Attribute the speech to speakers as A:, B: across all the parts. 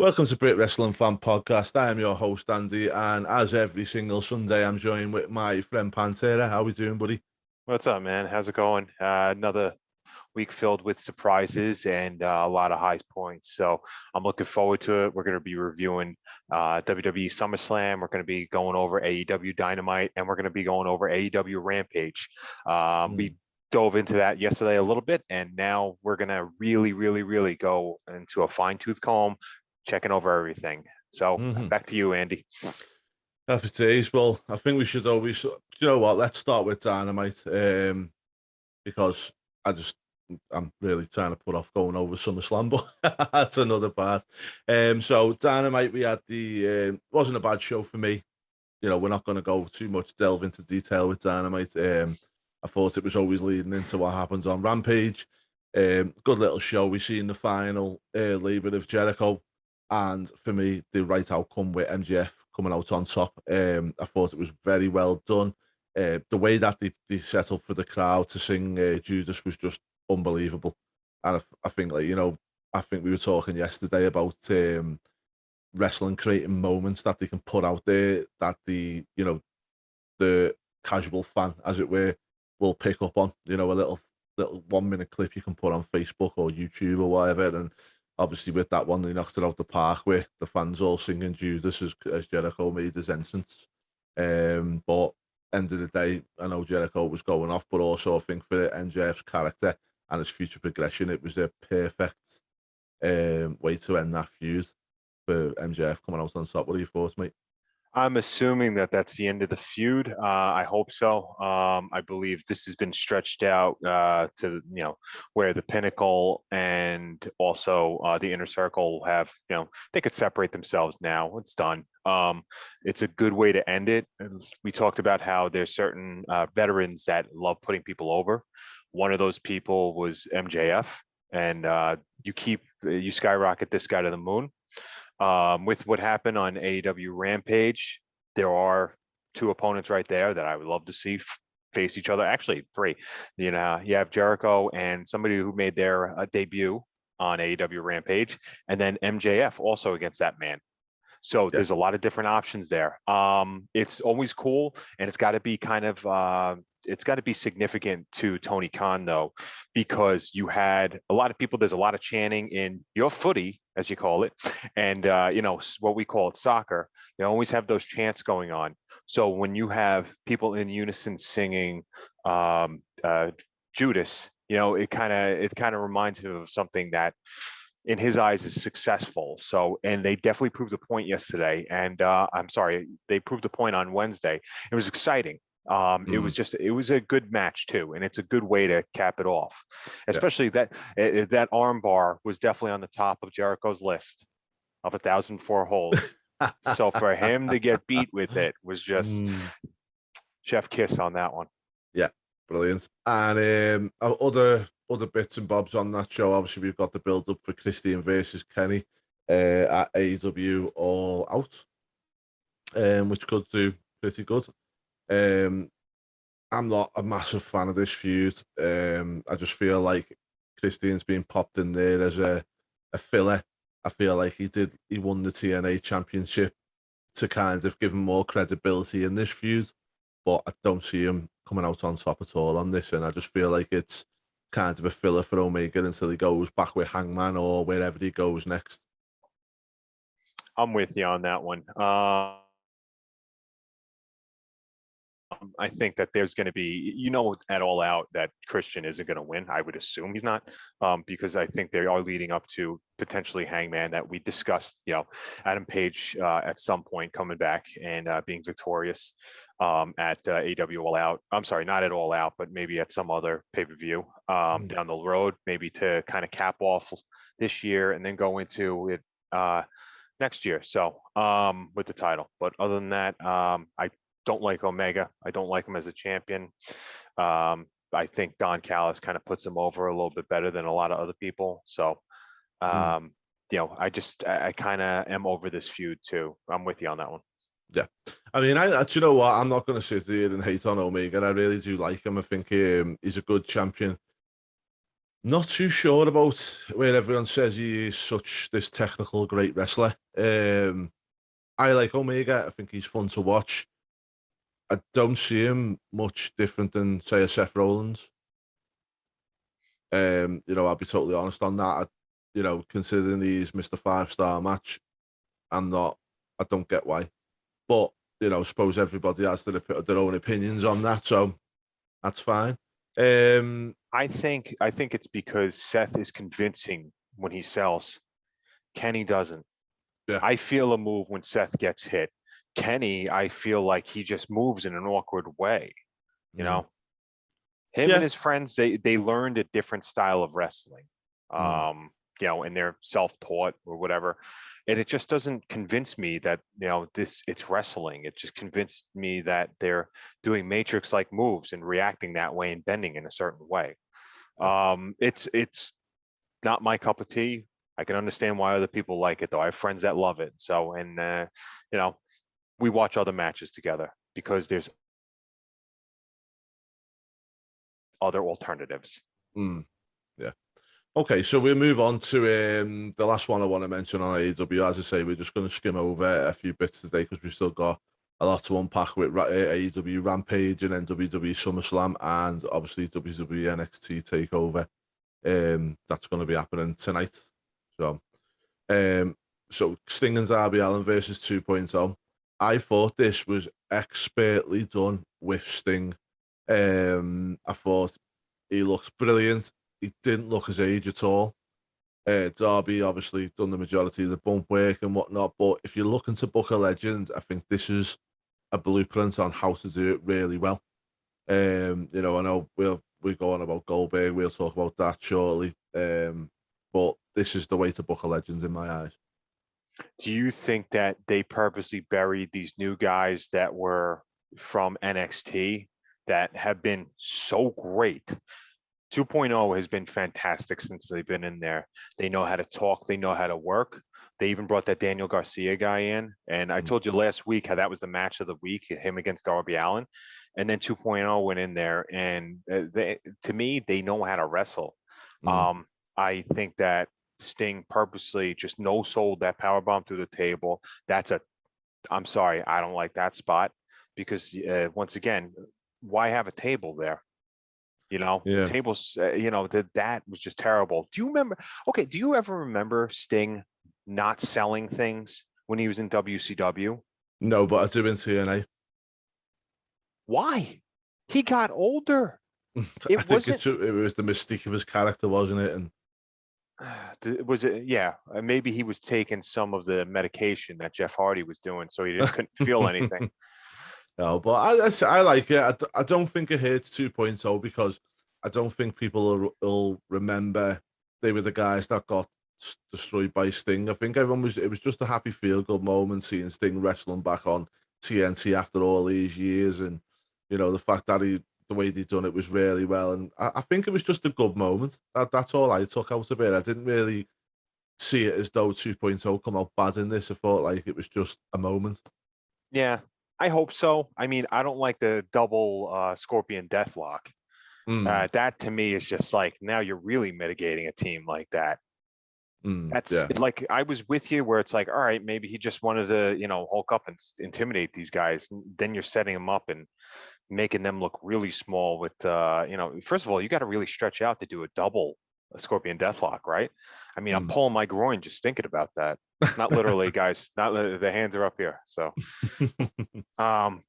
A: Welcome to Brit Wrestling Fan Podcast. I am your host, Andy, and as every single Sunday, I'm joined with my friend Pantera. How we doing, buddy?
B: What's up, man? How's it going? Another week filled with surprises and a lot of high points. So I'm looking forward to it. We're going to be reviewing WWE SummerSlam. We're going to be going over AEW Dynamite, and we're going to be going over AEW Rampage. We dove into that yesterday a little bit, and now we're going to really go into a fine-tooth comb, checking over everything. So back to you, Andy.
A: Happy days. Well, I think we should always, you know what, let's start with Dynamite because I'm really trying to put off going over SummerSlam, but that's another part. So Dynamite, we had wasn't a bad show for me. You know, we're not going to go too much delve into detail with Dynamite. I thought it was always leading into what happens on Rampage. Good little show. We seen the final Labor of Jericho. And for me, the right outcome with MJF coming out on top. I thought it was very well done. The way that they set up for the crowd to sing Judas was just unbelievable. And I think, like, you know, I think we were talking yesterday about wrestling creating moments that they can put out there that the casual fan, as it were, will pick up on. You know, a little 1 minute clip you can put on Facebook or YouTube or whatever. And obviously, with that one, they knocked it out the park with the fans all singing Judas as Jericho made his entrance. But end of the day, I know Jericho was going off, but also I think for MJF's character and his future progression, it was a perfect way to end that feud for MJF coming out on top. What are your thoughts, mate?
B: I'm assuming that that's the end of the feud. I hope so. I believe this has been stretched out to, where the Pinnacle and also the Inner Circle have, they could separate themselves now. It's done. It's a good way to end it. We talked about how there's certain veterans that love putting people over. One of those people was MJF, and you skyrocket this guy to the moon. With what happened on AEW Rampage, there are two opponents right there that I would love to see face each other. Actually, three. You have Jericho and somebody who made their debut on AEW Rampage, and then MJF also against that man. So there's a lot of different options there. It's always cool, and it's got to be kind of it's got to be significant to Tony Khan, though, because you had a lot of people. There's a lot of chanting in your footy, as you call it, and what we call it soccer. They always have those chants going on. So when you have people in unison singing Judas, it kind of reminds him of something that, in his eyes, is successful. So, and they definitely proved the point yesterday. And they proved the point on Wednesday. It was exciting. It was a good match too, and it's a good way to cap it off. Especially that arm bar was definitely on the top of Jericho's list of 1,004 holds. So for him to get beat with it was just chef kiss on that one.
A: Yeah, brilliant. And other bits and bobs on that show. Obviously, we've got the build up for Christian versus Kenny at AEW All Out, which could do pretty good. I'm not a massive fan of this feud. I just feel like Christian's being popped in there as a filler. I feel like he won the TNA championship to kind of give him more credibility in this feud, but I don't see him coming out on top at all on this, and I just feel like it's kind of a filler for Omega until he goes back with Hangman or wherever he goes next.
B: I'm with you on that one. I think that there's going to be, at All Out that Christian isn't going to win. I would assume he's not, because I think they are leading up to potentially Hangman that we discussed, Adam Page at some point coming back and being victorious at AEW All Out. I'm sorry, not at All Out, but maybe at some other pay-per-view down the road, maybe to kind of cap off this year and then go into it next year. So with the title. But other than that, I don't like Omega. I don't like him as a champion. I think Don Callis kind of puts him over a little bit better than a lot of other people. So, I kind of am over this feud too. I'm with you on that one.
A: Yeah. I mean, you know what? I'm not going to sit here and hate on Omega. I really do like him. I think he's a good champion. Not too sure about where everyone says he is such this technical great wrestler. I like Omega. I think he's fun to watch. I don't see him much different than say a Seth Rollins. I'll be totally honest on that. Considering he's Mr. 5-star match, I don't get why. But, I suppose everybody has their own opinions on that, so that's fine.
B: I think it's because Seth is convincing when he sells. Kenny doesn't.
A: Yeah.
B: I feel a move when Seth gets hit. Kenny, I feel like he just moves in an awkward way. You know, him
A: Yeah.
B: and his friends, they learned a different style of wrestling. And they're self-taught or whatever. And it just doesn't convince me that, it's wrestling. It just convinced me that they're doing Matrix-like moves and reacting that way and bending in a certain way. It's not my cup of tea. I can understand why other people like it, though. I have friends that love it. So, and we watch other matches together because there's other alternatives.
A: Yeah. Okay, so we'll move on to the last one I want to mention on AEW. As I say, we're just going to skim over a few bits today because we've still got a lot to unpack with AEW Rampage and then WWE SummerSlam and obviously WWE NXT TakeOver. That's going to be happening tonight. So Sting and Darby Allin versus 2.0. I thought this was expertly done with Sting. I thought he looks brilliant. He didn't look his age at all. Darby obviously done the majority of the bump work and whatnot, but if you're looking to book a legend, I think this is a blueprint on how to do it really well. I know we'll go on about Goldberg. We'll talk about that shortly. But this is the way to book a legend in my eyes.
B: Do you think that they purposely buried these new guys that were from NXT that have been so great? 2.0 has been fantastic since they've been in there. They know how to talk. They know how to work. They even brought that Daniel Garcia guy in. And I told you last week how that was the match of the week, him against Darby Allin. And then 2.0 went in there. And to me, they know how to wrestle. I think that Sting purposely just no-sold that powerbomb through the table. I'm sorry, I don't like that spot because once again, why have a table there? The tables, that was just terrible. Do you remember? Okay, do you ever remember Sting not selling things when he was in WCW?
A: No, but I do in TNA.
B: Why? He got older.
A: I think it was the mystique of his character, wasn't it? And
B: was it? Yeah, maybe he was taking some of the medication that Jeff Hardy was doing, so he couldn't feel anything.
A: No, but I like it. I don't think it hurts 2.0 because I don't think people will remember they were the guys that got destroyed by Sting. I think it was just a happy feel good moment seeing Sting wrestling back on TNT after all these years, and the fact that the way they done it was really well, and I think it was just a good moment. That's all I took out of it. I didn't really see it as though 2.0 come out bad in this. I thought like it was just a moment.
B: Yeah, I hope so. I mean, I don't like the double Scorpion Deathlock. That to me is just like, now you're really mitigating a team like that. Like, I was with you where it's like, all right, maybe he just wanted to, hulk up and intimidate these guys. Then you're setting them up and making them look really small with, first of all, you got to really stretch out to do a double Scorpion Deathlock, right? I mean, I'm pulling my groin just thinking about that. Not literally, guys. Not the hands are up here. So, other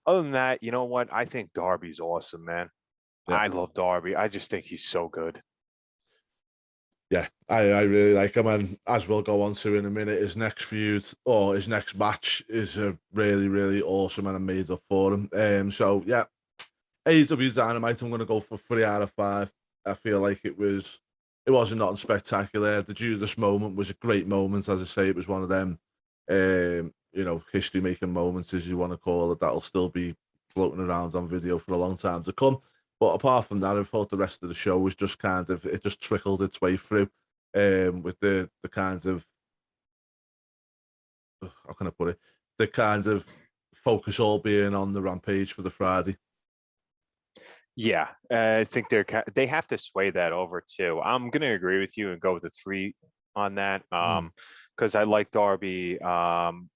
B: than that, you know what? I think Darby's awesome, man. Yeah. I love Darby. I just think he's so good.
A: Yeah, I really like him, and as we'll go on to in a minute, his next feud or his next match is a really, really awesome, and I'm made up for him. So yeah, AEW Dynamite, I'm going to go for 3 out of 5. I feel like it wasn't not spectacular. The Judas moment was a great moment. As I say, it was one of them, history-making moments, as you want to call it, that'll still be floating around on video for a long time to come. But apart from that, I thought the rest of the show was just it just trickled its way through with the kind of, how can I put it, the kind of focus all being on the Rampage for the Friday.
B: Yeah, I think they have to sway that over too. I'm gonna agree with you and go with the 3 on that.
A: Mm,
B: Because I like Darby.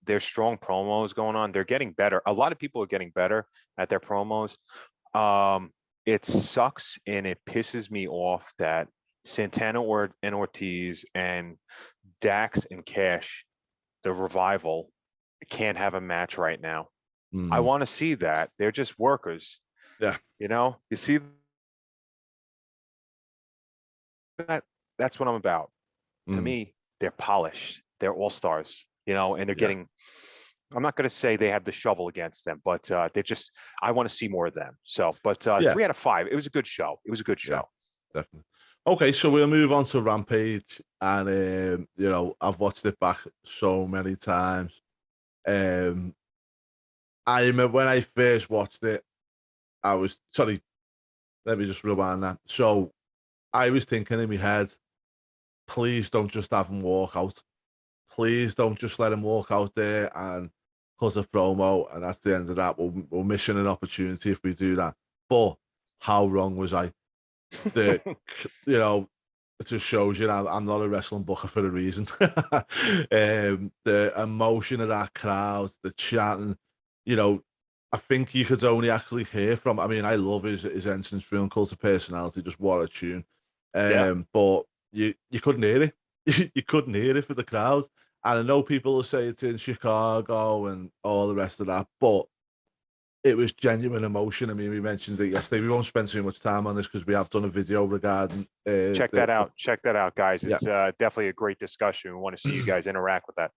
B: There's strong promos going on. They're getting better. A lot of people are getting better at their promos. Um, it sucks and it pisses me off that Santana and Ortiz and Dax and Cash, the Revival, can't have a match right now. I
A: mm,
B: want to see that. They're just workers.
A: yeah.
B: You see that that's what I'm about. To
A: Mm,
B: me, they're polished. They're all stars, and they're
A: yeah.
B: getting. I'm not going to say they have the shovel against them, but they're just. I want to see more of them. So, but
A: Yeah.
B: 3 out of 5. It was a good show. It was a good
A: Yeah.
B: show.
A: Definitely. Okay, so we'll move on to Rampage, and I've watched it back so many times. Um, I remember when I first watched it, I was sorry. Let me just rewind that. So I was thinking in my head, please don't just have him walk out. Please don't just let him walk out there and cut a promo, and that's the end of that. We're missing an opportunity if we do that. But how wrong was I? The you know, it just shows you I'm not a wrestling booker for a reason. The emotion of that crowd, the chanting, you know, I think you could only actually hear from. I mean, I love his entrance through Cult of Personality, just what a tune.
B: Yeah.
A: But you couldn't hear it. You couldn't hear it for the crowd. And I know people will say it's in Chicago and all the rest of that, but it was genuine emotion. I mean, we mentioned it yesterday. We won't spend too much time on this because we have done a video regarding
B: Check
A: the
B: that out. Check that out, guys.
A: yeah,
B: It's definitely a great discussion. We want to see you guys interact with that.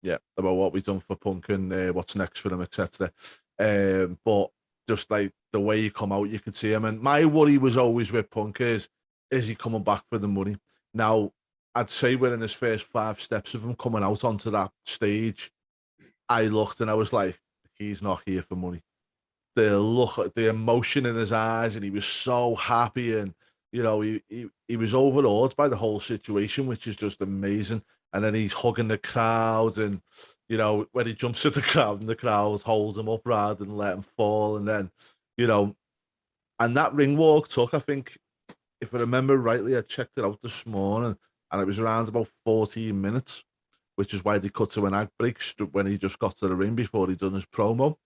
A: yeah, about what we've done for Punk and what's next for them, etc. But just like the way you come out, you can see him. And my worry was always with Punk is he coming back for the money? Now, I'd say we're in his first 5 steps of him coming out onto that stage. I looked and I was like, he's not here for money. The look, the emotion in his eyes, and he was so happy, and he was overawed by the whole situation, which is just amazing. And then he's hugging the crowd, and when he jumps at the crowd, and the crowd holds him up rather than let him fall, and then you know, and that ring walk took, I think, if I remember rightly, I checked it out this morning, and it was around about 14 minutes, which is why they cut to an ad break when he just got to the ring before he done his promo.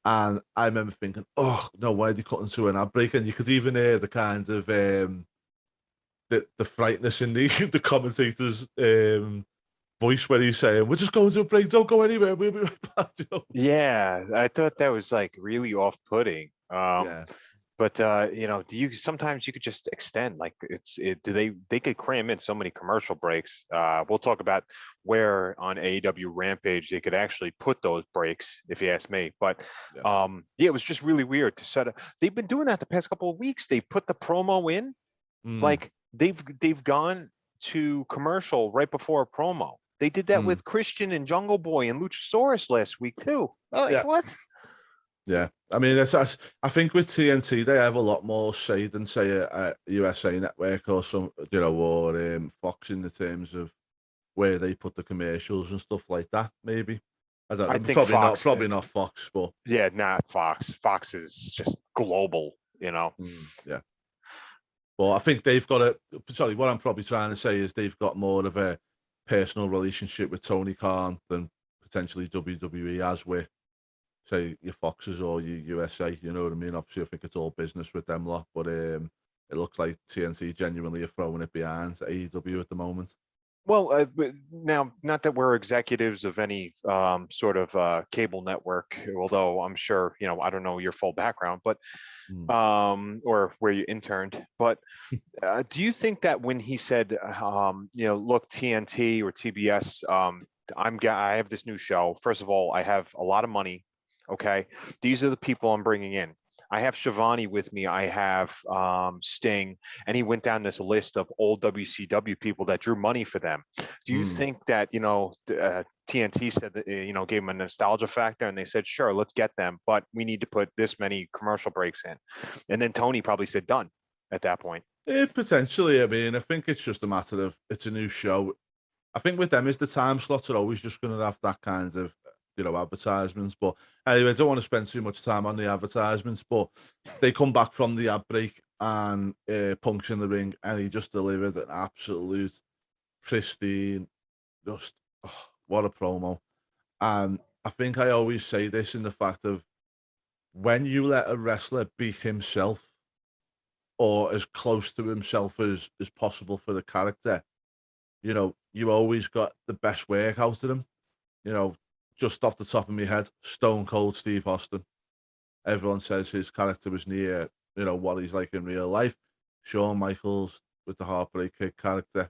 A: And I remember thinking, oh no, why are they cutting to an ad break? And you could even hear the kind of the frightness in the the commentator's voice when he's saying, "We're just going to a break, don't go anywhere, we'll be right back."
B: Yeah, I thought that was like really off-putting.
A: Yeah.
B: But do you sometimes you could just extend like they could cram in so many commercial breaks. We'll talk about where on AEW Rampage they could actually put those breaks, if you ask me. But
A: Yeah.
B: it was just really weird to set up. They've been doing that the past couple of weeks. They put the promo in,
A: Mm,
B: like they've gone to commercial right before a promo. They did that
A: mm.
B: with Christian and Jungle Boy and Luchasaurus last week too. Like
A: Yeah.
B: what?
A: Yeah. I mean, I think with TNT they have a lot more say than say a USA Network or or Fox in the terms of where they put the commercials and stuff like that. Maybe I don't
B: I
A: know.
B: think Fox.
A: Probably not Fox, but
B: Yeah, not Fox. Fox is just global,
A: yeah. But I think they've got sorry, what I'm probably trying to say is they've got more of a personal relationship with Tony Khan than potentially WWE has with, say, your Foxes or your USA. You know what I mean? Obviously, I think it's all business with them lot, but it looks like TNT genuinely are throwing it behind AEW at the moment.
B: Well, but now, not that we're executives of any sort of cable network, although I'm sure, I don't know your full background, but
A: Mm.
B: or where you interned, but do you think that when he said, look, TNT or TBS, I have this new show. First of all, I have a lot of money. Okay, these are the people I'm bringing in. I have Shivani with me. I have Sting, and he went down this list of old WCW people that drew money for them. Do you
A: Mm.
B: think that TNT said that gave them a nostalgia factor, and they said, sure, let's get them, but we need to put this many commercial breaks in, and then Tony probably said done at that point.
A: Potentially, I mean, I think it's just a matter of it's a new show. I think with them is the time slots are always just going to have that kind of advertisements. But anyway, I don't want to spend too much time on the advertisements, but they come back from the ad break and Punk's in the ring, and he just delivered an absolute pristine, just what a promo. And I think I always say this in the fact of when you let a wrestler be himself or as close to himself as possible for the character, you always got the best work out of them. Just off the top of my head, Stone Cold Steve Austin. Everyone says his character was near, what he's like in real life. Shawn Michaels with the Heartbreak Kid character.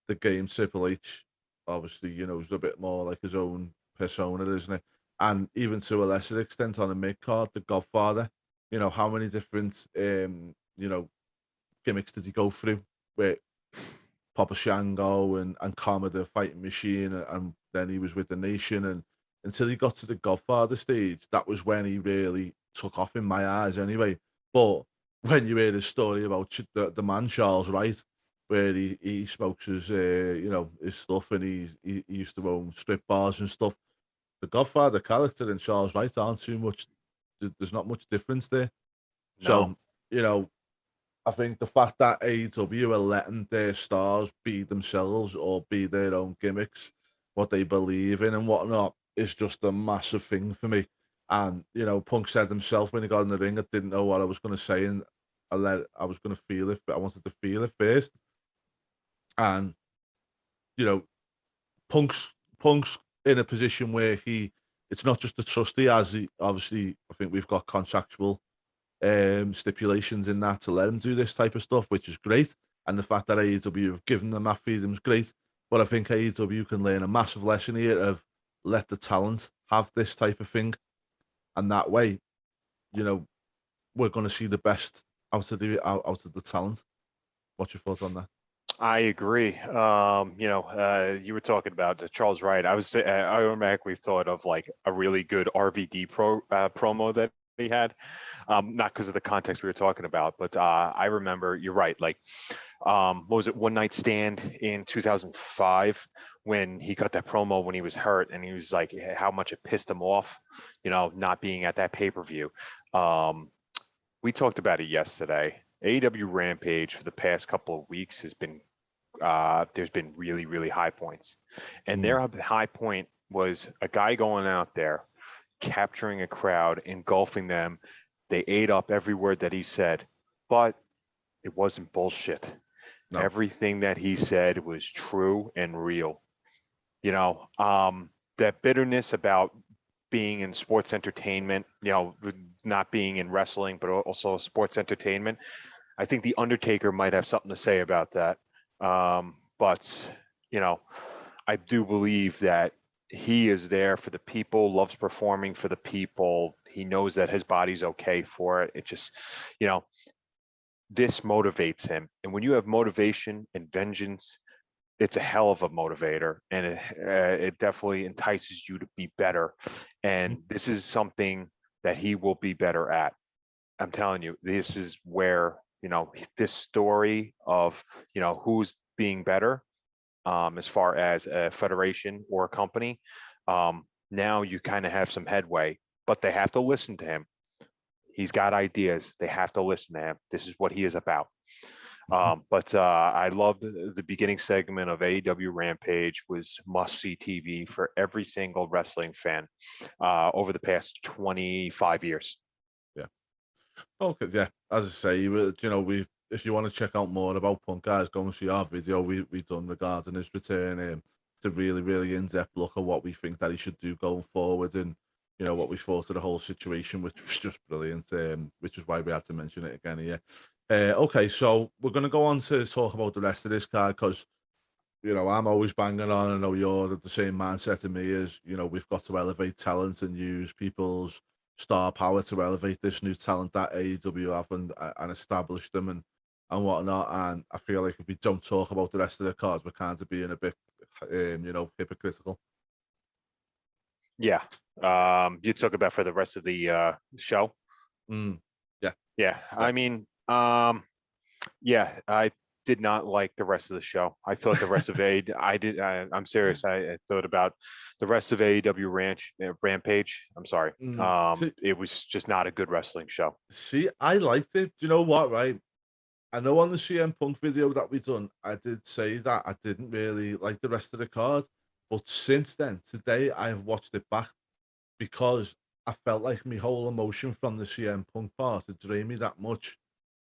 A: The Game Triple H, obviously, is a bit more like his own persona, isn't it? And even to a lesser extent on the mid card, The Godfather. How many different gimmicks did he go through with Papa Shango and Kama the Fighting Machine, and then he was with the Nation, and until he got to the Godfather stage, that was when he really took off in my eyes anyway. But when you hear his story about the man Charles Wright, where he smokes his his stuff, and he used to own strip bars and stuff, the Godfather character and Charles Wright aren't too much. There's not much difference there.
B: No.
A: So I think the fact that AEW are letting their stars be themselves or be their own gimmicks, what they believe in and whatnot, is just a massive thing for me. And Punk said himself when he got in the ring, I didn't know what I was going to say, and I was going to feel it, but I wanted to feel it first. And Punk's in a position where it's not just the trust he has. Obviously, I think we've got contractual stipulations in that to let him do this type of stuff, which is great. And the fact that AEW have given them that freedom is great. But I think AEW can learn a massive lesson here of let the talent have this type of thing. And that way, we're going to see the best out of the talent. What's your thoughts on that?
B: I agree. You were talking about Charles Wright. I automatically thought of like a really good RVD promo that he had, not because of the context we were talking about, but I remember, you're right, like what was it, One Night Stand in 2005, when he got that promo when he was hurt, and he was like how much it pissed him off, not being at that pay-per-view. We talked about it yesterday. AEW Rampage for the past couple of weeks has been there's been really, really high points, and their high point was a guy going out there, capturing a crowd, engulfing them. They ate up every word that he said, but it wasn't bullshit. No. Everything that he said was true and real. That bitterness about being in sports entertainment, not being in wrestling, but also sports entertainment. I think The Undertaker might have something to say about that. But I do believe that he is there for the people, loves performing for the people. He knows that his body's okay for it. It just, this motivates him. And when you have motivation and vengeance, it's a hell of a motivator, and it definitely entices you to be better. And this is something that he will be better at. I'm telling you, this is where, this story of, who's being better, as far as a federation or a company, now you kind of have some headway, but they have to listen to him. He's got ideas. They have to listen to him. This is what he is about. But I loved the beginning segment of AEW Rampage. Was must-see TV for every single wrestling fan over the past 25 years.
A: Yeah. Okay. Yeah. As I say, if you want to check out more about Punk, guys, go and see our video we've done regarding his return. It's a really, really in-depth look at what we think that he should do going forward, and what we thought of the whole situation, which was just brilliant. Which is why we had to mention it again here. Okay, so we're going to go on to talk about the rest of this card, because I'm always banging on. I know you're the same mindset to me as we've got to elevate talent and use people's star power to elevate this new talent that AEW have and establish them and whatnot. And I feel like if we don't talk about the rest of the cards, we're kind of being a bit hypocritical.
B: Yeah. You talk about for the rest of the show.
A: Yeah.
B: I mean, yeah, I did not like the rest of the show. I thought the rest of I'm serious. I thought about the rest of AEW Rampage. I'm sorry. It was just not a good wrestling show.
A: See, I liked it. Do you know what, right? I know on the CM Punk video that we done, I did say that I didn't really like the rest of the card. But since then, today, I have watched it back because I felt like my whole emotion from the CM Punk part had drained me that much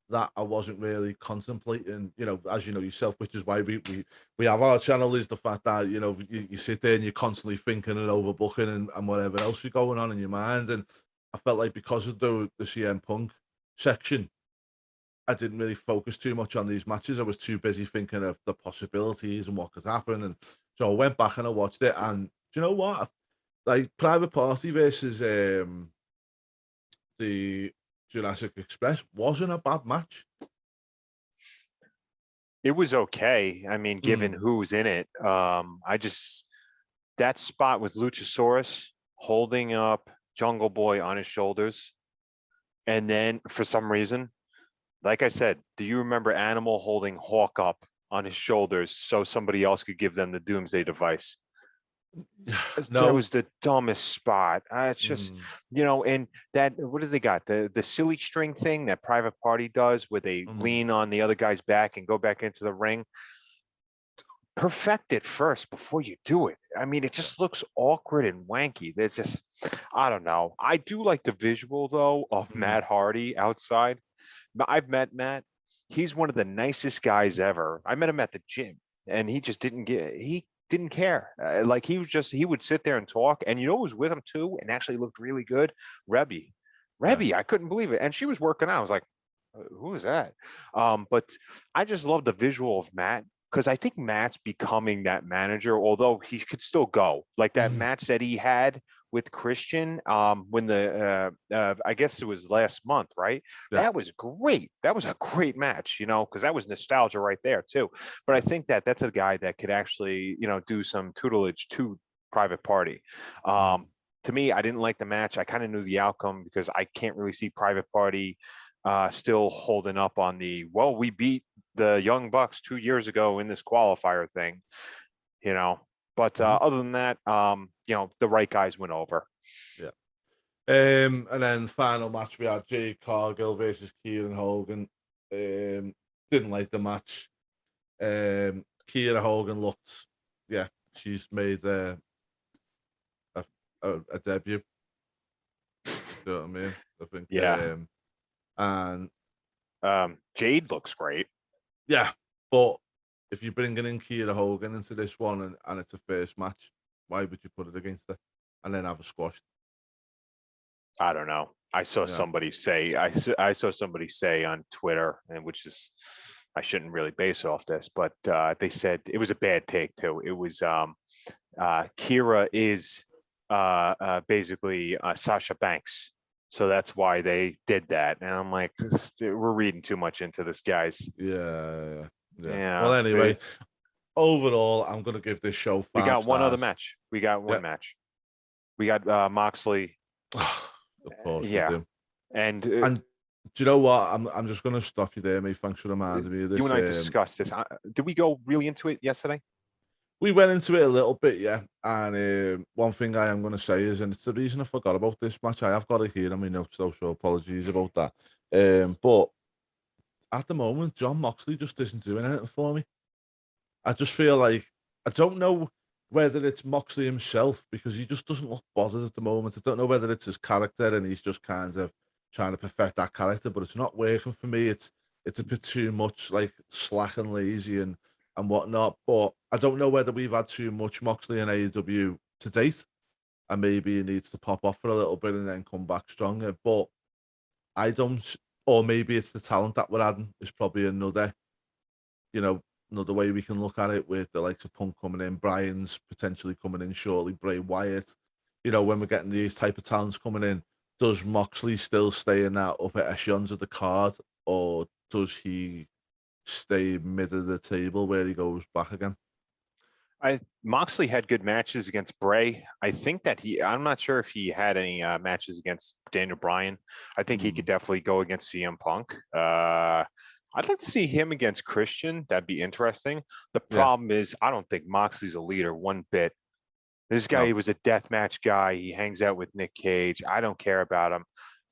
A: that I wasn't really contemplating, as you know yourself, which is why we have our channel, is the fact that, you sit there and you're constantly thinking and overbooking and whatever else is going on in your mind. And I felt like because of the CM Punk section, I didn't really focus too much on these matches. I was too busy thinking of the possibilities and what could happen. And so I went back and I watched it. And do you know what? Like Private Party versus the Jurassic Express wasn't a bad match.
B: It was okay. I mean, given who's in it, that spot with Luchasaurus holding up Jungle Boy on his shoulders, and then for some reason, like I said, do you remember Animal holding Hawk up on his shoulders so somebody else could give them the Doomsday device?
A: No.
B: That was the dumbest spot. It's just, and that, what do they got? The silly string thing that Private Party does where they lean on the other guy's back and go back into the ring. Perfect it first before you do it. I mean, it just looks awkward and wanky. There's just, I don't know. I do like the visual though of Matt Hardy outside. I've met Matt. He's one of the nicest guys ever. I met him at the gym and he just didn't care. Like he would sit there and talk. And you know who was with him too and actually looked really good? Rebby. I couldn't believe it. And she was working out. I was like, who is that? But I just love the visual of Matt because I think Matt's becoming that manager, although he could still go. Like that match that he had with Christian when I guess it was last month, right? Yeah. That was great. That was a great match, because that was nostalgia right there too. But I think that's a guy that could actually, do some tutelage to Private Party. To me, I didn't like the match. I kind of knew the outcome because I can't really see Private Party still holding up on we beat the Young Bucks 2 years ago in this qualifier thing, But other than that, the right guys went over.
A: Yeah. And then the final match, we had Jade Cargill versus Keelan Hogan. Didn't like the match. Keelan Hogan looked, she's made a debut. You know what I mean? I think.
B: Yeah.
A: And
B: Jade looks great.
A: Yeah, but if you're bringing in Keelan Hogan into this one and it's a first match, why would you put it against her and then have her squashed?
B: I don't know. I saw somebody say on Twitter, and which is I shouldn't really base off this, but they said it was a bad take too. It was Kira is basically Sasha Banks. So that's why they did that. And I'm like, we're reading too much into this, guys.
A: Yeah. Well, anyway, overall, I'm going to give this show 5
B: We got one
A: stars.
B: other match. We got one match. We got Moxley.
A: Of course we do.
B: And
A: do you know what? I'm just going to stop you there, mate. Thanks for reminding me of this.
B: You and I discussed this. Did we go really into it yesterday?
A: We went into it a little bit, yeah. And one thing I am going to say is, and it's the reason I forgot about this match, I have got it here on my notes, though, so apologies about that. But at the moment, Jon Moxley just isn't doing anything for me. I just feel like, I don't know whether it's Moxley himself, because he just doesn't look bothered at the moment. I don't know whether it's his character and he's just kind of trying to perfect that character, but it's not working for me. It's a bit too much like slack and lazy and whatnot. But I don't know whether we've had too much Moxley in AEW to date, and maybe he needs to pop off for a little bit and then come back stronger. But I don't, or maybe it's the talent that we're adding is probably another way we can look at it, with the likes of Punk coming in, Bryan's potentially coming in shortly, Bray Wyatt. When we're getting these type of talents coming in, does Moxley still stay in that upper echelons of the card, or does he stay mid of the table where he goes back again?
B: Moxley had good matches against Bray. I think that I'm not sure if he had any matches against Daniel Bryan. I think he could definitely go against CM Punk. I'd like to see him against Christian. That'd be interesting. The
A: Yeah.
B: problem is, I don't think Moxley's a leader one bit. This guy,
A: No.
B: he was a deathmatch guy. He hangs out with Nick Cage. I don't care about him.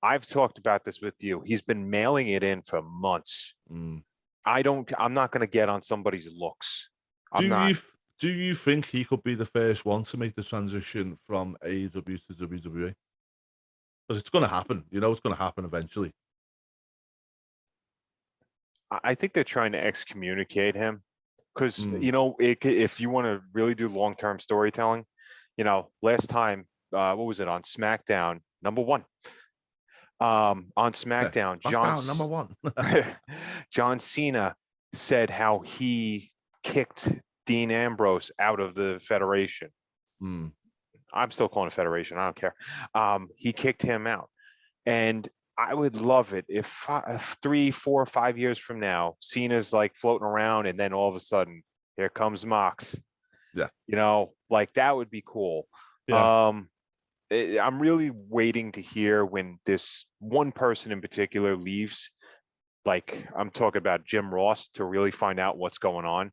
B: I've talked about this with you. He's been mailing it in for months.
A: Mm.
B: I'm not going to get on somebody's looks. I'm
A: Do
B: not.
A: you think he could be the first one to make the transition from AEW to WWE? Because it's going to happen. You know, it's going to happen eventually.
B: I think they're trying to excommunicate him because,
A: Mm.
B: you know, if you want to really do long-term storytelling, you know, last time, what was it on SmackDown? Number one. On SmackDown,
A: SmackDown number one.
B: John Cena said how he kicked Dean Ambrose out of the Federation.
A: Mm.
B: I'm still calling it Federation. I don't care. He kicked him out. And I would love it if 3, 4, 5 years from now, Cena's like floating around and then all of a sudden, here comes Mox.
A: Yeah.
B: You know, like that would be cool.
A: Yeah.
B: I'm really waiting to hear when this one person in particular leaves. Like I'm talking about Jim Ross to really find out what's going on.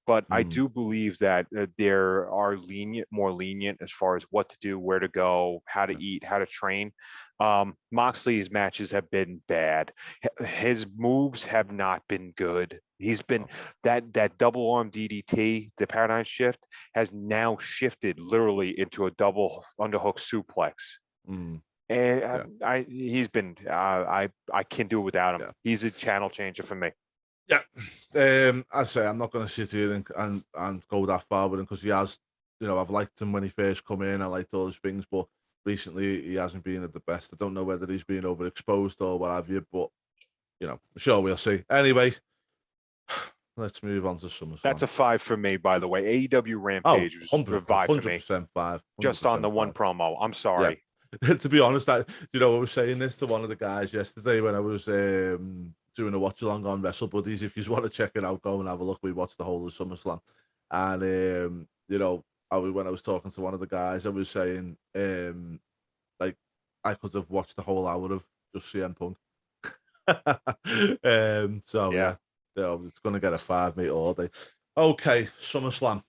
B: But I do believe that there are more lenient as far as what to do, where to go, how to eat, how to train. Moxley's matches have been bad. His moves have not been good. He's been that double arm DDT, the paradigm shift, has now shifted literally into a double underhook suplex.
A: Mm.
B: And I can't do it without him.
A: Yeah.
B: He's a channel changer for me.
A: Yeah, I say I'm not going to sit here and go that far with him because he has, you know, I've liked him when he first come in. I liked all his things, but recently he hasn't been at the best. I don't know whether he's been overexposed or what have you, but you know, I'm sure we'll see. Anyway, let's move on to SummerSlam.
B: That's a 5 for me, by the way. AEW Rampage was 5 for me.
A: 100% 5.
B: Just on the one promo. I'm sorry.
A: Yeah. To be honest, I was saying this to one of the guys yesterday when I was doing a watch along on Wrestle Buddies. If you want to check it out, go and have a look. We watched the whole of SummerSlam, and you know, when I was talking to one of the guys, I was saying, like, I could have watched the whole hour of just CM Punk. So yeah, you know, it's gonna get a 5, mate, all day. Okay, SummerSlam.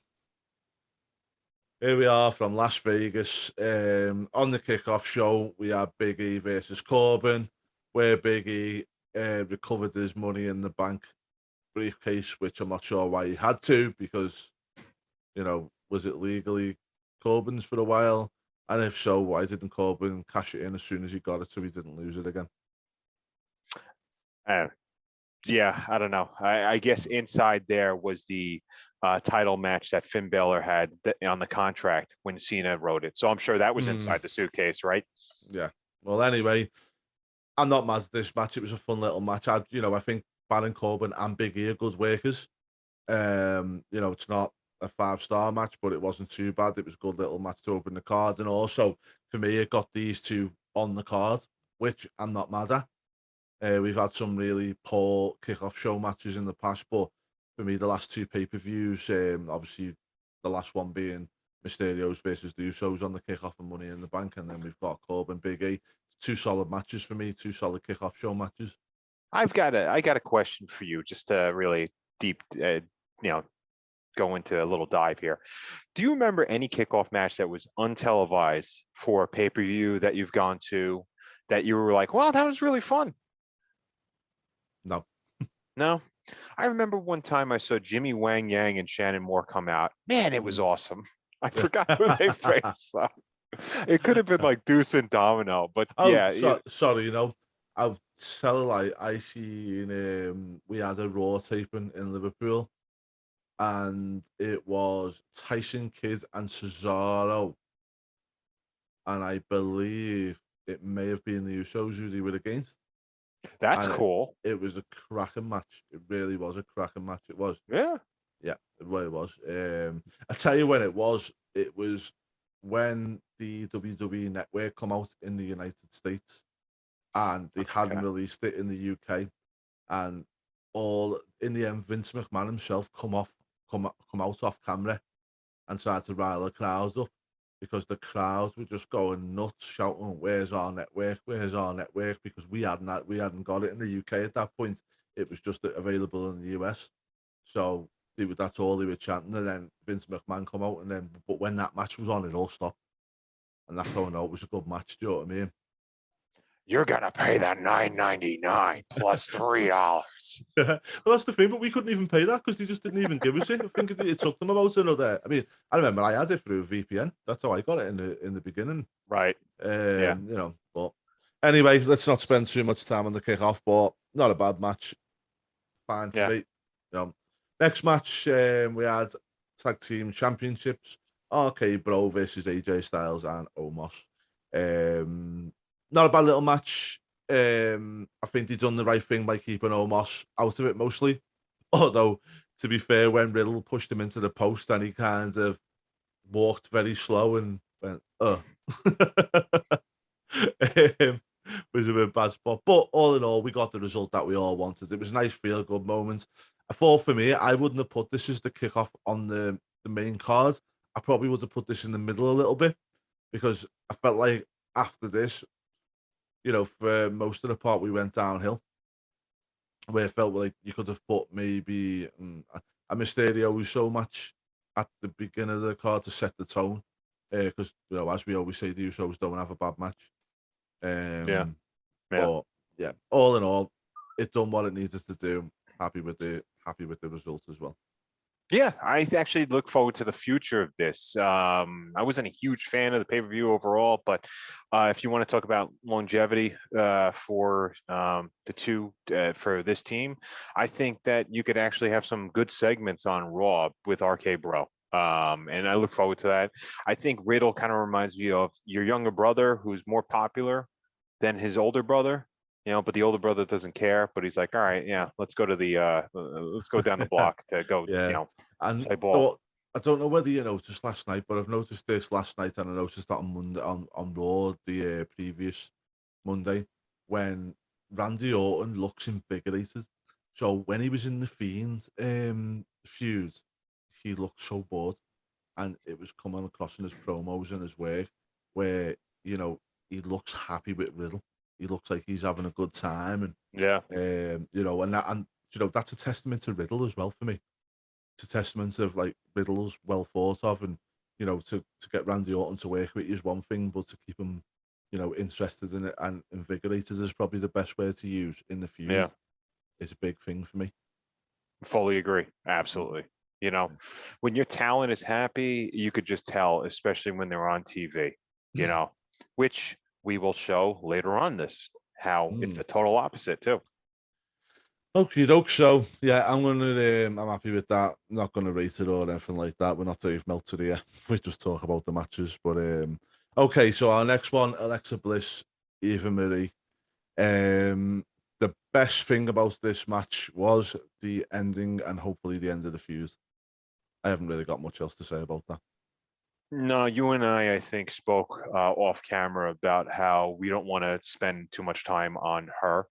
A: Here we are from Las Vegas. On the kickoff show, we have Biggie versus Corbin, where Biggie recovered his money in the bank briefcase, which I'm not sure why he had to, because, you know, was it legally Corbin's for a while? And if so, why didn't Corbin cash it in as soon as he got it so he didn't lose it again?
B: Yeah, I don't know. I guess inside there was the title match that Finn Balor had on the contract when Cena wrote it. So I'm sure that was inside the suitcase, right?
A: Yeah. Well, anyway, I'm not mad at this match. It was a fun little match. I think Baron Corbin and Big E are good workers. You know, it's not a 5-star match, but it wasn't too bad. It was a good little match to open the card. And also, for me, it got these two on the card, which I'm not mad at. We've had some really poor kickoff show matches in the past, but for me, the last 2 pay-per-views, obviously the last one being Mysterio's versus the Usos on the kickoff and Money in the Bank, and then we've got Corbin, Big E. 2 solid matches for me, 2 solid kickoff show matches.
B: I got a question for you, just to really deep, go into a little dive here. Do you remember any kickoff match that was untelevised for a pay-per-view that you've gone to that you were like, wow, that was really fun? No. I remember one time I saw Jimmy Wang Yang and Shannon Moore come out. Man, it was awesome. I forgot who they faced. It could have been like Deuce and Domino, but
A: sorry, you know, I'll tell a lie. I seen we had a Raw taping in Liverpool, and it was Tyson Kidd and Cesaro, and I believe it may have been the Usos who they were against.
B: That's cool.
A: It was a cracking match. It really was a cracking match. It was.
B: Yeah.
A: Yeah, it really was. I tell you when it was. It was when the WWE Network come out in the United States, and they hadn't released it in the UK, and all in the end, Vince McMahon himself come out off camera and tried to rile the crowds up, because the crowds were just going nuts, shouting, "Where's our network? Where's our network?" Because we hadn't got it in the UK at that point. it was just available in the US. So that's all they were chanting. And then Vince McMahon come out, but when that match was on, it all stopped. And that's how I know it was a good match. Do you know what I mean?
B: You're gonna pay that $9.99 plus $3.
A: Well, that's the thing, but we couldn't even pay that because they just didn't even give us it. I think it took them about another. I mean, I remember I had it through a VPN. That's how I got it in the beginning.
B: Right.
A: You know, but anyway, let's not spend too much time on the kickoff. But not a bad match. Fine for me. You know, next match we had tag team championships. RK Bro versus AJ Styles and Omos. Not a bad little match. I think they done the right thing by keeping Omos out of it mostly. Although, to be fair, when Riddle pushed him into the post and he kind of walked very slow and went, was a bit bad spot. But all in all, we got the result that we all wanted. It was a nice feel-good moment. I thought for me, I wouldn't have put this as the kickoff on the main card. I probably would have put this in the middle a little bit because I felt like after this, you know, for most of the part, we went downhill. Where it felt like you could have put maybe a Mysterio who's so much at the beginning of the card to set the tone. Because, you know, as we always say, the Usos don't have a bad match. But yeah, all in all, it done what it needed to do. Happy with the result as well.
B: Yeah, I actually look forward to the future of this. I wasn't a huge fan of the pay-per-view overall, but if you want to talk about longevity for the two for this team, I think that you could actually have some good segments on Raw with RK Bro. And I look forward to that. I think Riddle kind of reminds me of your younger brother who's more popular than his older brother. You know, but the older brother doesn't care, but he's like, all right, yeah, let's go to the let's go down the block to go,
A: Yeah.
B: you know,
A: And
B: play ball.
A: I don't know whether you noticed last night, but I've noticed this last night, and I noticed that on Monday on Raw the previous Monday when Randy Orton looks invigorated. So when he was in the Fiend feud, he looked so bored, and it was coming across in his promos and his work where you know he looks happy with Riddle. He looks like he's having a good time, and you know, and you know that's a testament to Riddle as well for me. It's a testament of like Riddle's well thought of, and you know to get Randy Orton to work with is one thing, but to keep him, you know, interested in it and invigorated is probably the best word to use in the feud.
B: Yeah,
A: It's a big thing for me.
B: fully agree. Absolutely. You know, when your talent is happy, you could just tell, especially when they're on TV, you know, which we will show later on this, how it's a total opposite too.
A: Okay, doke. So yeah, I'm happy with that. Not gonna rate it or anything like that. We're not Dave Meltzer here. We just talk about the matches. But okay, so our next one, Alexa Bliss, Eva Marie. The best thing about this match was the ending and hopefully the end of the feud. I haven't really got much else to say about that.
B: No, you and I think, spoke off camera about how we don't want to spend too much time on her.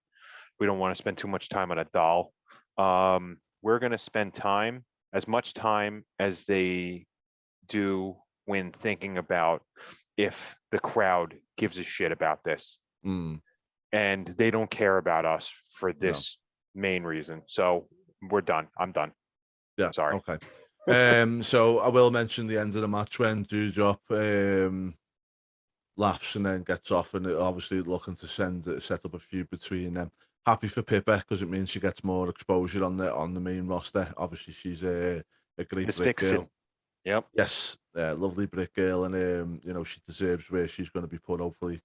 B: We don't want to spend too much time on a doll. We're going to spend as much time as they do when thinking about if the crowd gives a shit about this. And they don't care about us for this main reason. So we're done. I'm done.
A: Yeah.
B: Sorry.
A: Okay. So I will mention the end of the match when Doudrop laughs and then gets off, and obviously looking to set up a feud between them. Happy for Pippa because it means she gets more exposure on the main roster. Obviously, she's a great
B: Miss
A: brick
B: Vixen.
A: girl.
B: Yep.
A: Yes, lovely brick girl, and you know she deserves where she's going to be put. Hopefully,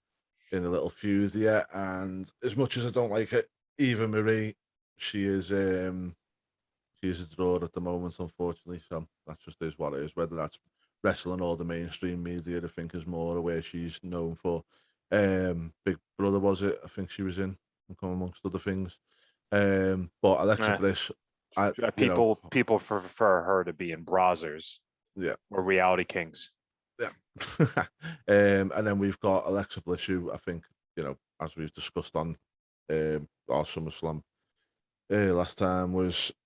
A: in a little feud here. And as much as I don't like it, Eva Marie, she is a draw at the moment, unfortunately. So that just is what it is. Whether that's wrestling or the mainstream media, I think is more of where she's known for. Big Brother was it? I think she was in, amongst other things. But Alexa Bliss,
B: people prefer her to be in Brazzers.
A: Yeah.
B: Or Reality Kings.
A: Yeah. And then we've got Alexa Bliss, who I think, you know, as we've discussed on our SummerSlam last time,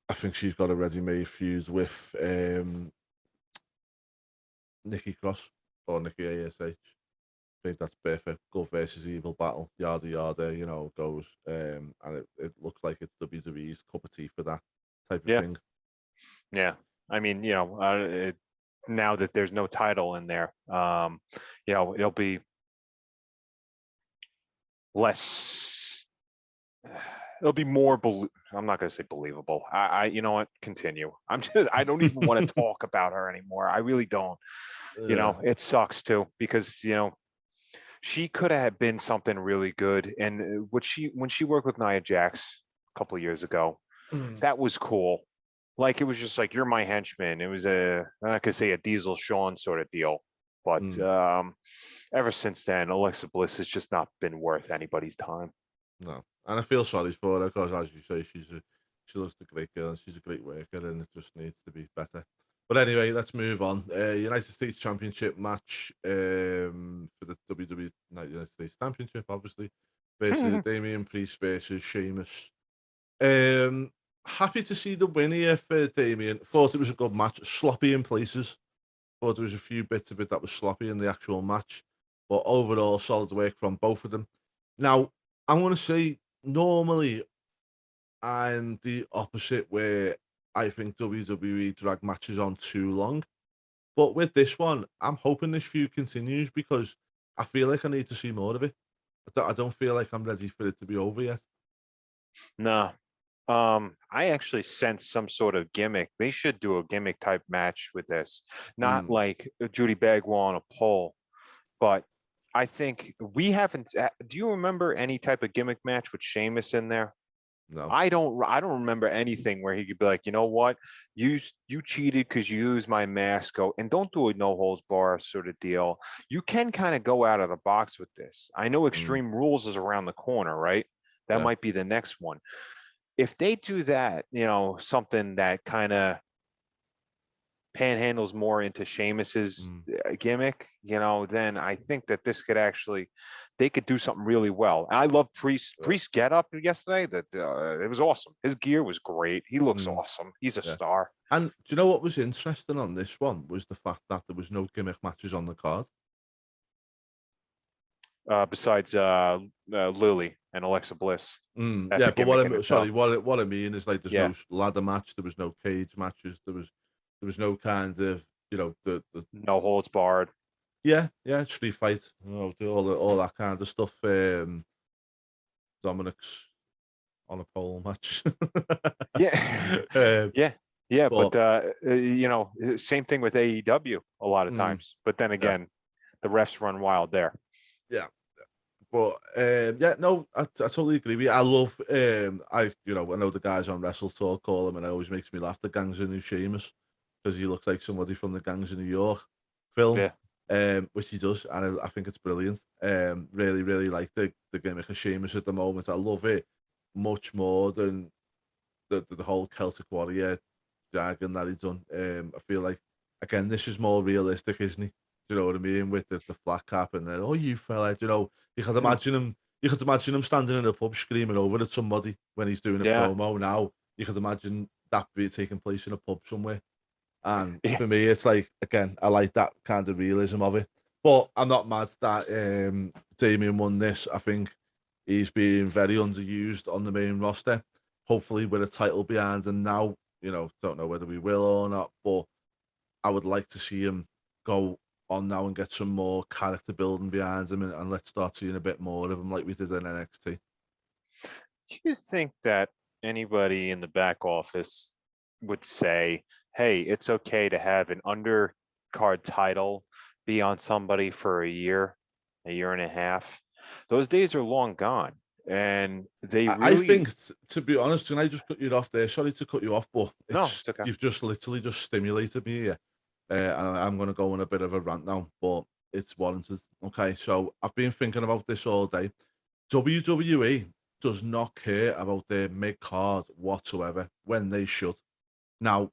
A: I think she's got a ready-made feud with Nikki Cross or Nikki ASH. think that's perfect. Good versus evil battle, yada yada, goes. And it looks like it's WWE's cup of tea for that type of
B: Yeah.
A: thing.
B: Yeah. I mean, now that there's no title in there, it'll be less. It'll be more. I'm not going to say believable. You know what? Continue. I don't even want to talk about her anymore. I really don't. It sucks too because she could have been something really good. And when she worked with Nia Jax a couple of years ago, that was cool. Like, it was just like, you're my henchman. It was I'm not gonna say a Diesel Shawn sort of deal, but ever since then, Alexa Bliss has just not been worth anybody's time.
A: No, and I feel sorry for her because, as you say, she looks a great girl and she's a great worker, and it just needs to be better. But anyway, let's move on. United States Championship match for the WWE United States Championship, obviously, versus Damian Priest versus Sheamus. Happy to see the win here for Damian. Thought it was a good match, sloppy in places. Thought there was a few bits of it that was sloppy in the actual match, but overall solid work from both of them. Now, I'm going to say normally I'm the opposite, where I think WWE drag matches on too long. But with this one, I'm hoping this feud continues because I feel like I need to see more of it. I don't feel like I'm ready for it to be over yet.
B: No. I actually sense some sort of gimmick. They should do a gimmick type match with this. Not like Judy Bagwell on a pole, but I think we haven't. Do you remember any type of gimmick match with Sheamus in there?
A: No.
B: I don't remember anything where he could be like, you know what, you cheated because you used my mask. And don't do a no holds bar sort of deal. You can kind of go out of the box with this. I know Extreme Rules is around the corner, right? That might be the next one. If they do that, something that kind of panhandles more into Sheamus's gimmick, then I think that this could actually, they could do something really well. And I love Priest get up yesterday. That it was awesome. His gear was great. He looks awesome. He's a star.
A: And do you know what was interesting on this one was the fact that there was no gimmick matches on the card.
B: Besides Lily and Alexa Bliss.
A: Yeah, but what I mean is, like, there's no ladder match, there was no cage matches, there was no kind of the
B: no holds barred.
A: Yeah, street fight, all that kind of stuff. Dominic's on a pole match.
B: But same thing with AEW a lot of times. But then again, the refs run wild there.
A: Yeah. But no, I totally agree with you. I love I know the guys on Wrestle Talk call him, and it always makes me laugh, the Gangs of New Sheamus, because he looks like somebody from the Gangs of New York film, which he does, and I think it's brilliant. Really, really like the gimmick of Sheamus at the moment. I love it much more than the whole Celtic Warrior jargon that he's done. I feel like, again, this is more realistic, isn't he? Do you know what I mean? With the flat cap and then, you fella, you could imagine him. You could imagine him standing in a pub screaming over at somebody when he's doing a promo. Now you could imagine that be taking place in a pub somewhere. And for me, it's like, again, I like that kind of realism of it. But I'm not mad that Damian won this. I think he's being very underused on the main roster. Hopefully, with a title behind him now, don't know whether we will or not, but I would like to see him go on now and get some more character building behind him, and let's start seeing a bit more of him like we did in NXT.
B: Do you think that anybody in the back office would say, hey, it's okay to have an undercard title be on somebody for a year and a half? Those days are long gone. And I
A: think, to be honest, can I just cut you off there? Sorry to cut you off, but
B: it's okay.
A: You've just literally just stimulated me here. And I'm going to go on a bit of a rant now, but it's warranted. Okay, so I've been thinking about this all day. WWE does not care about their mid-card whatsoever when they should. Now,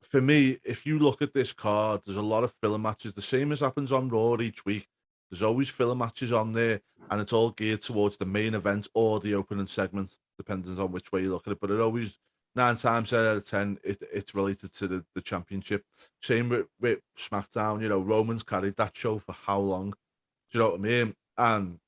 A: for me, if you look at this card, there's a lot of filler matches, the same as happens on Raw each week. There's always filler matches on there, and it's all geared towards the main event or the opening segment, depending on which way you look at it. But it always, 9 times out of 10, it's related to the championship. Same with SmackDown. Roman's carried that show for how long? Do you know what I mean? And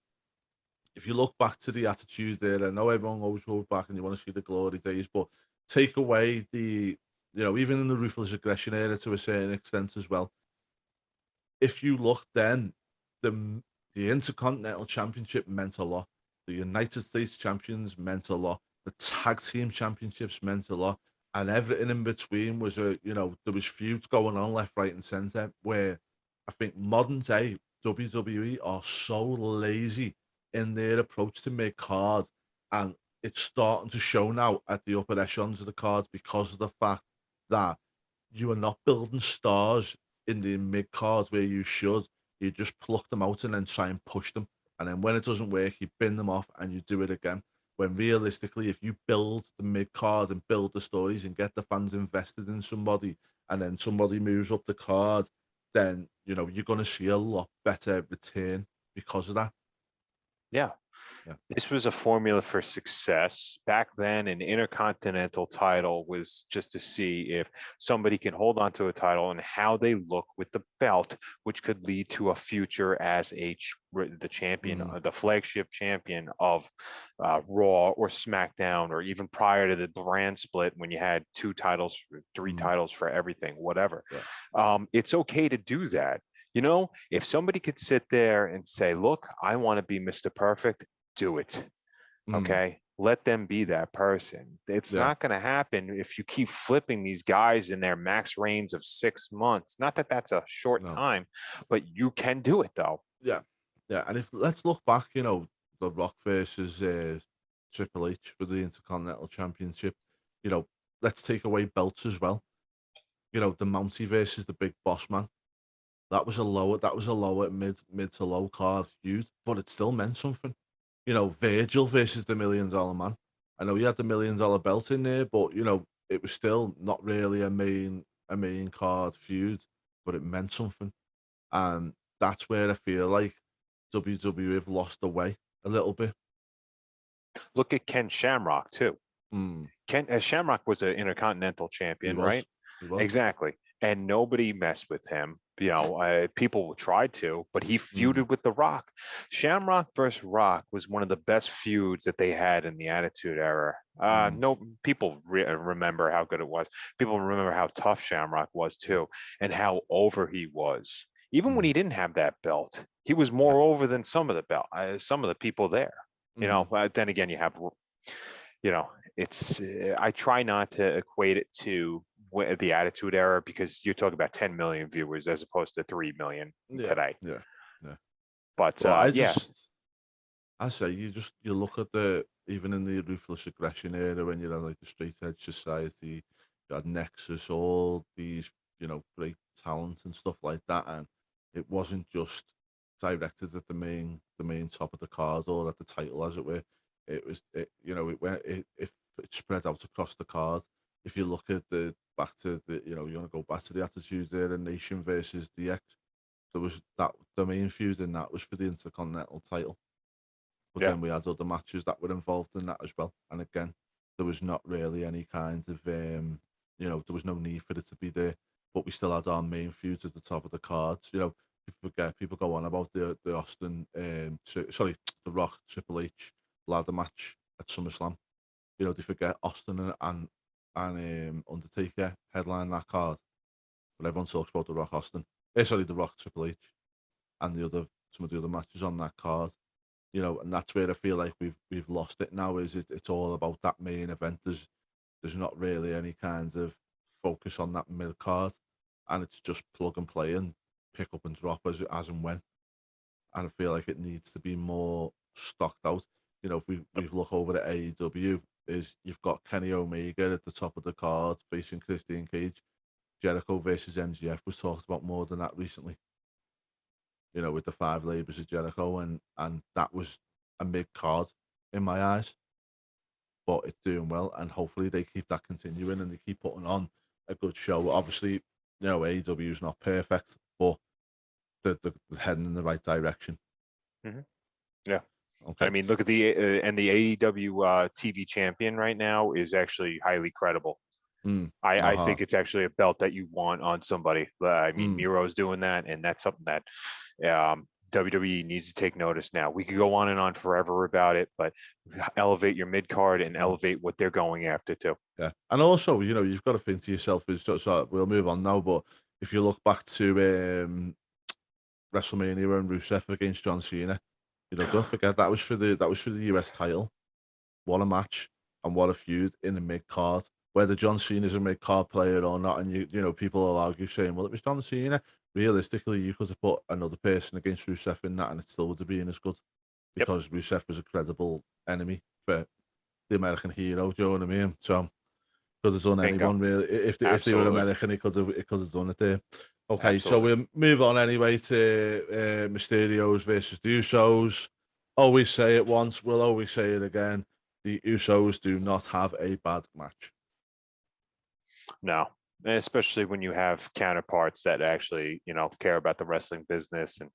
A: if you look back to the Attitude Era, I know everyone always goes back and you want to see the glory days, but take away the, even in the Ruthless Aggression Era to a certain extent as well. If you look then, the Intercontinental Championship meant a lot. The United States Champions meant a lot. The Tag Team Championships meant a lot. And everything in between was there was feuds going on left, right, and center. Where I think modern day WWE are so lazy in their approach to make cards, and it's starting to show now at the upper echelons of the cards because of the fact that you are not building stars in the mid cards where you should. You just pluck them out and then try and push them. And then when it doesn't work, you bin them off and you do it again. When realistically, if you build the mid card and build the stories and get the fans invested in somebody, and then somebody moves up the card, then you're going to see a lot better return because of that.
B: Yeah.
A: Yeah.
B: This was a formula for success. Back then, an intercontinental title was just to see if somebody can hold on to a title and how they look with the belt, which could lead to a future as the champion, the flagship champion of Raw or SmackDown, or even prior to the brand split when you had 2 titles, 3 titles for everything, whatever.
A: Yeah.
B: It's okay to do that. If somebody could sit there and say, look, I want to be Mr. Perfect, do it. Okay. Let them be that person. It's not going to happen if you keep flipping these guys in their max reigns of 6 months. Not that that's a short time, but you can do it though.
A: Yeah. Yeah. And let's look back, The Rock versus Triple H for the Intercontinental Championship. Let's take away belts as well. The Mountie versus the Big Boss Man. That was a lower mid to low card feud, but it still meant something. Virgil versus the $1 Million Man. I know he had the $1 Million belt in there, but it was still not really a main card feud, but it meant something. And that's where I feel like WWE have lost the way a little bit.
B: Look at Ken Shamrock too. Ken Shamrock was an Intercontinental Champion, right?
A: He was.
B: Exactly. And nobody messed with him. People tried to, but he feuded with The Rock. Shamrock versus Rock was one of the best feuds that they had in the Attitude Era. No, people remember how good it was. People remember how tough Shamrock was too, and how over he was. Even when he didn't have that belt, he was more over than some of the people there. Then again, you have, it's. I try not to equate it to the Attitude Era, because you're talking about 10 million viewers as opposed to 3 million today.
A: Yeah.
B: But
A: I say you look at even in the Ruthless Aggression Era, when you're like the Straight Edge Society, you had Nexus, all these great talent and stuff like that, and it wasn't just directed at the main top of the card or at the title, as it were. It was it spread out across the card. If you look at you want to go back to the Attitude Era, Nation versus DX, there was the main feud in that was for the Intercontinental title. But then we had other matches that were involved in that as well. And again, there was not really any kind of, there was no need for it to be there. But we still had our main feuds at the top of the cards. People go on about the the Rock Triple H ladder match at SummerSlam. They forget Austin and Undertaker headline that card, but everyone talks about the Rock the Rock Triple H, and some of the other matches on that card. And that's where I feel like we've lost it now. It's all about that main event. There's not really any kind of focus on that mid card, and it's just plug and play and pick up and drop as and when. And I feel like it needs to be more stocked out. If we look over at AEW, you've got Kenny Omega at the top of the card facing Christian Cage. Jericho versus MJF was talked about more than that recently. With the 5 labors of Jericho, and that was a mid card in my eyes, but it's doing well, and hopefully they keep that continuing and they keep putting on a good show. Obviously, AEW is not perfect, but they're heading in the right direction.
B: Yeah.
A: Okay.
B: I mean, look at the AEW TV champion right now is actually highly credible. I think it's actually a belt that you want on somebody. I mean, Miro's doing that, and that's something that WWE needs to take notice now. We could go on and on forever about it, but elevate your mid card and elevate what they're going after too.
A: Yeah, and also, you've got to think to yourself, so we'll move on now, but if you look back to WrestleMania and Rusev against John Cena, don't forget that was for the US title. What a match and what a feud in the mid card. Whether John Cena's a mid card player or not, and people will argue saying, well, it was John Cena. Realistically, you could have put another person against Rusev in that, and it still would have been as good because Rusev was a credible enemy for the American hero. Do you know what I mean? So could have done anyone really. If they were American, it could have done it there. Okay, so we'll move on anyway to Mysterios versus the Usos. Always say it once, we'll always say it again. The Usos do not have a bad match.
B: No, especially when you have counterparts that actually, care about the wrestling business and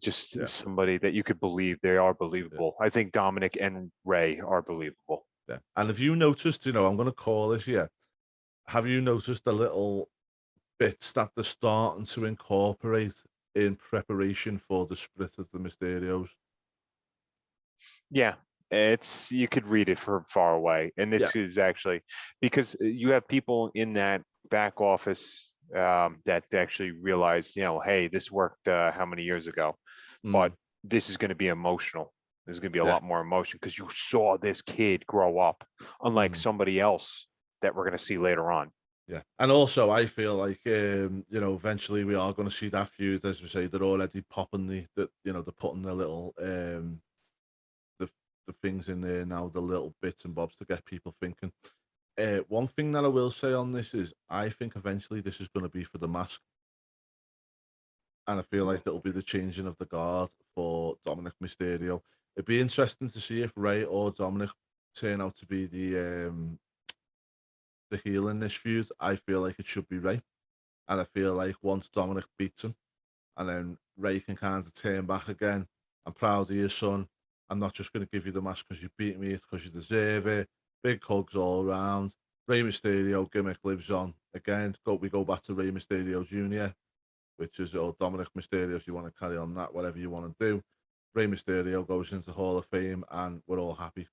B: just somebody that you could believe they are believable. I think Dominic and Ray are believable.
A: Yeah, and if you noticed, I'm going to call this here. Have you noticed the little bits that they're starting to incorporate in preparation for the split of the Mysterios?
B: Yeah, you could read it from far away, and this is actually because you have people in that back office that actually realize, hey, this worked how many years ago, but this is going to be emotional. There's going to be a lot more emotion because you saw this kid grow up, unlike somebody else that we're going to see later on.
A: Yeah, and also I feel like eventually we are going to see that feud. As we say, they're already popping they're putting the little the things in there now, the little bits and bobs to get people thinking. One thing that I will say on this is I think eventually this is going to be for the mask, and I feel like it'll be the changing of the guard for Dominic Mysterio. It'd be interesting to see if Ray or Dominic turn out to be the heel in this feud. I feel like it should be Ray, and I feel like once Dominic beats him, and then Ray can kind of turn back again. I'm proud of your son. I'm not just going to give you the match because you beat me, it's because you deserve it. Big hugs all around. Rey Mysterio gimmick lives on. Again, we go back to Rey Mysterio Jr., which is Dominic Mysterio, if you want to carry on that, whatever you want to do. Rey Mysterio goes into Hall of Fame and we're all happy.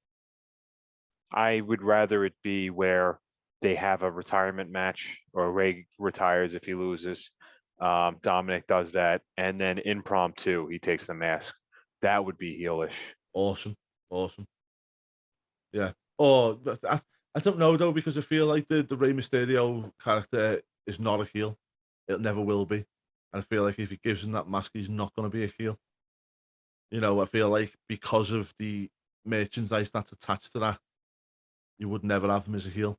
B: I would rather it be where they have a retirement match or Ray retires if he loses. Dominic does that, and then impromptu he takes the mask. That would be heelish.
A: Awesome. Yeah. Oh, I don't know though, because I feel like the Rey Mysterio character is not a heel. It never will be. And I feel like if he gives him that mask, he's not going to be a heel. I feel like because of the merchandise that's attached to that, you would never have him as a heel.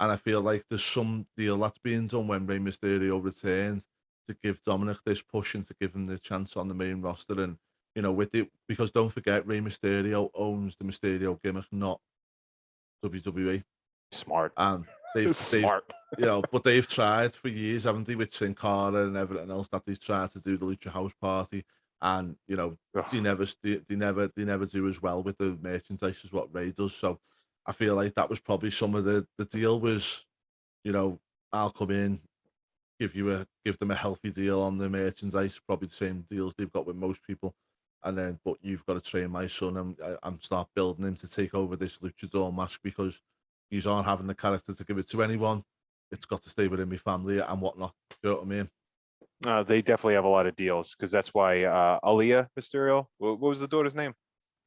A: And I feel like there's some deal that's being done when Rey Mysterio returns to give Dominic this push and to give him the chance on the main roster. And, because don't forget, Rey Mysterio owns the Mysterio gimmick, not WWE.
B: Smart.
A: And
B: Smart.
A: But they've tried for years, haven't they, with Sin Cara and everything else that they've tried to do the Lucha House Party. And, they never do as well with the merchandise as what Rey does. So I feel like that was probably some of the deal was, I'll come in, give them a healthy deal on the merchandise, probably the same deals they've got with most people. And then, but you've got to train my son and I'm start building him to take over this luchador mask because he's aren't having the character to give it to anyone. It's got to stay within my family and whatnot. You know what I mean?
B: They definitely have a lot of deals because that's why Aaliyah Mysterio. What was the daughter's name?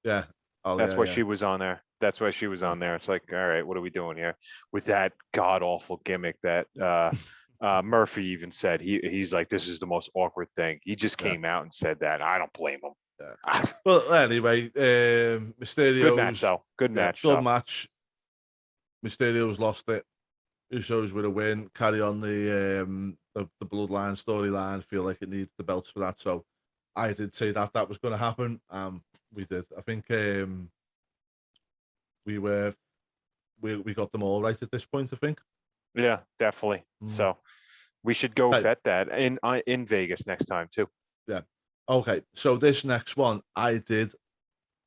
A: Yeah.
B: That's why she was on there. That's why she was on there. It's like, all right, what are we doing here with that god awful gimmick that Murphy even said? He's like, this is the most awkward thing. He just came out and said that. I don't blame him.
A: Yeah. Well, anyway, Mysterio's
B: good match though. Good match.
A: Good match. Mysterio's lost it. Usos with a win. Carry on the bloodline storyline. Feel like it needs the belts for that. So I did say that was going to happen. We did. I think we got them all right at this point, I think.
B: Yeah, definitely. So we should go bet that in Vegas next time too.
A: Yeah. Okay. So this next one, I did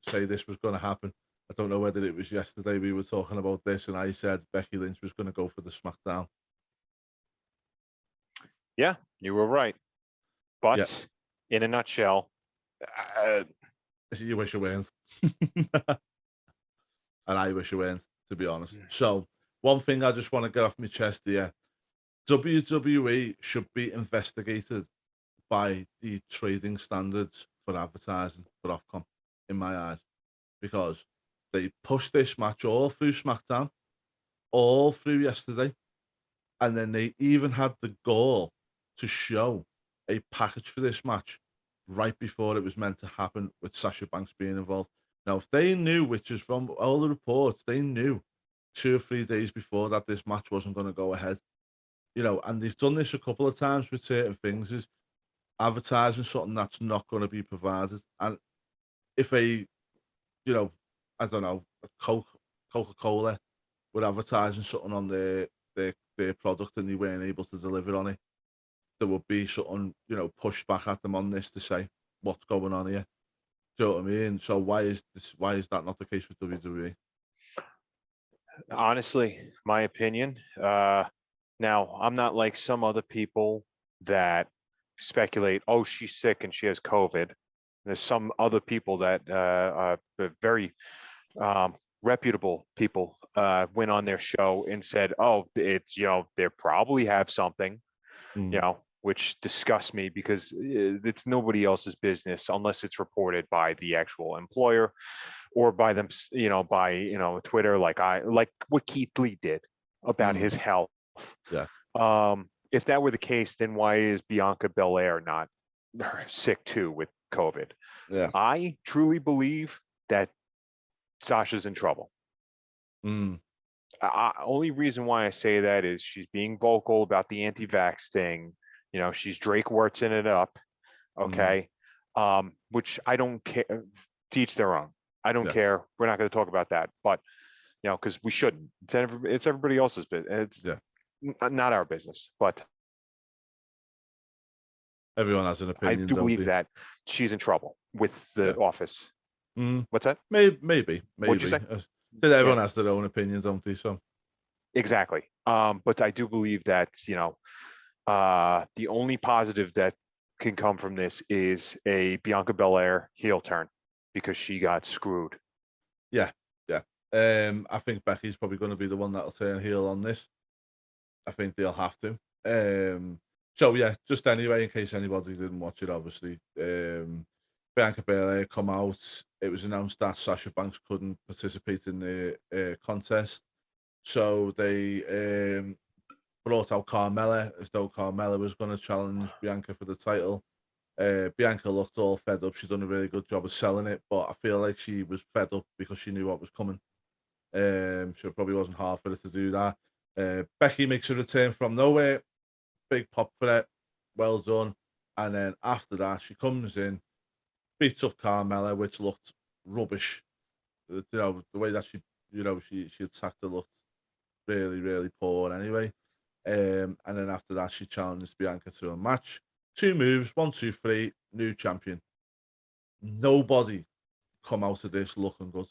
A: say this was going to happen. I don't know whether it was yesterday we were talking about this, and I said Becky Lynch was going to go for the SmackDown.
B: Yeah, you were right. But in a nutshell,
A: You wish you weren't. And I wish you weren't, to be honest. So, one thing I just want to get off my chest here, WWE should be investigated by the trading standards for advertising for Ofcom, in my eyes, because they pushed this match all through SmackDown, all through yesterday, and then they even had the gall to show a package for this match right before it was meant to happen, with Sasha Banks being involved. Now, if they knew, which is from all the reports, they knew 2 or 3 days before that this match wasn't going to go ahead, and they've done this a couple of times with certain things, is advertising something that's not going to be provided. And if I don't know, a Coca-Cola were advertising something on their product and they weren't able to deliver on it, there would be something, pushed back at them on this to say, what's going on here? Do you know what I mean? So why is that not the case with WWE?
B: honestly, my opinion. Now, I'm not like some other people that speculate, oh, she's sick and she has COVID. There's some other people that very reputable people went on their show and said, oh, it's, they probably have something, which disgusts me because it's nobody else's business unless it's reported by the actual employer or by them, by Twitter, like what Keith Lee did about his health.
A: Yeah.
B: If that were the case, then why is Bianca Belair not sick too with COVID?
A: Yeah.
B: I truly believe that Sasha's in trouble. Only reason why I say that is she's being vocal about the anti-vax thing. She's Drake Wurtzing it up. Okay. Which I don't care. Teach their own. I don't care. We're not going to talk about that. But, because we shouldn't. It's everybody else's business. It's not our business. But
A: everyone has an opinion.
B: I do believe that she's in trouble with the office. What's that?
A: Maybe.
B: What'd you say?
A: Everyone has their own opinions, don't they? So
B: exactly. But I do believe that the only positive that can come from this is a Bianca Belair heel turn because she got screwed.
A: Yeah. I think Becky's probably going to be the one that'll turn heel on this. I think they'll have to. So yeah, just anyway, in case anybody didn't watch it, obviously, Bianca Belair come out. It was announced that Sasha Banks couldn't participate in the contest, so they brought out Carmella as though Carmella was going to challenge Bianca for the title. Bianca looked all fed up. She's done a really good job of selling it, but I feel like she was fed up because she knew what was coming. So it probably wasn't hard for her to do that. Becky makes a return from nowhere. Big pop for it. Well done. And then after that, she comes in, beats up Carmella, which looked rubbish. The way that she attacked her looked really, really poor anyway. And then after that, she challenged Bianca to a match. 2 moves, 1, 2, 3, new champion. Nobody come out of this looking good.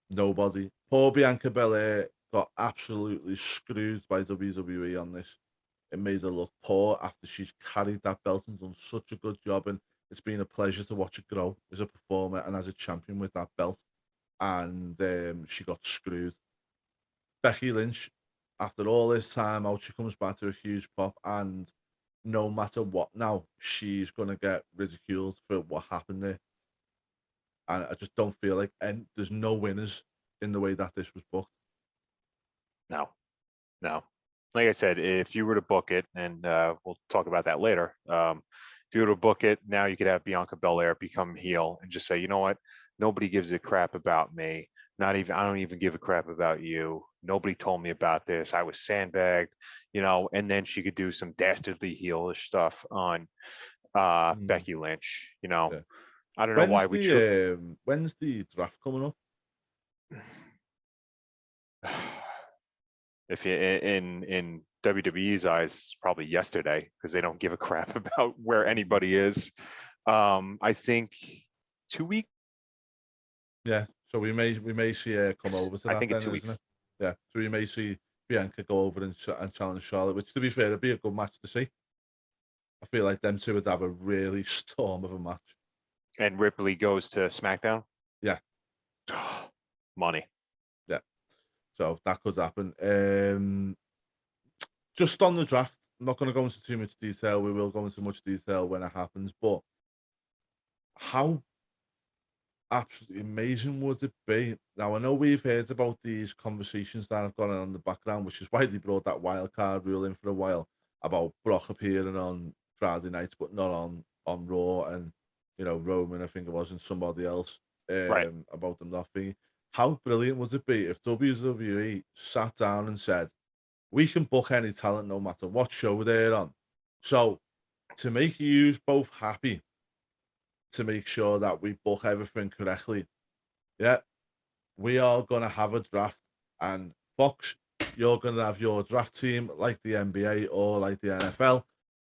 A: Nobody. Poor Bianca Belair got absolutely screwed by WWE on this. It made her look poor after she's carried that belt and done such a good job. And it's been a pleasure to watch her grow as a performer and as a champion with that belt. And she got screwed. Becky Lynch, after all this time out, she comes back to a huge pop, and no matter what now, she's going to get ridiculed for what happened there. And I just don't feel like, and there's no winners in the way that this was booked.
B: No. Like I said, if you were to book it, and we'll talk about that later, if you were to book it, now you could have Bianca Belair become heel and just say, you know what? Nobody gives a crap about me. I don't even give a crap about you. Nobody told me about this. I was sandbagged, and then she could do some dastardly heelish stuff on Becky Lynch.
A: Yeah.
B: I don't know why we.
A: When's the draft coming up?
B: If you in WWE's eyes, it's probably yesterday because they don't give a crap about where anybody is. I think 2 weeks.
A: Yeah, so we may see her come over to that.
B: I think
A: then,
B: in 2 weeks.
A: Isn't it? Yeah, so we may see Bianca go over and challenge Charlotte, which, to be fair, it'd be a good match to see. I feel like them two would have a really storm of a match.
B: And Ripley goes to SmackDown.
A: Yeah.
B: Money.
A: Yeah. So that could happen. Just on the draft, I'm not going to go into too much detail. We will go into much detail when it happens. But how absolutely amazing would it be? Now, I know we've heard about these conversations that have gone on in the background, which is why they brought that wild card rule in for a while about Brock appearing on Friday nights, but not on Raw, and Roman, I think it was, and somebody else
B: Right.
A: about them not being. How brilliant would it be if WWE sat down and said, "We can book any talent no matter what show they're on. So to make you both happy, to make sure that we book everything correctly, yeah, we are gonna have a draft, and Fox, you're gonna have your draft team like the NBA or like the NFL,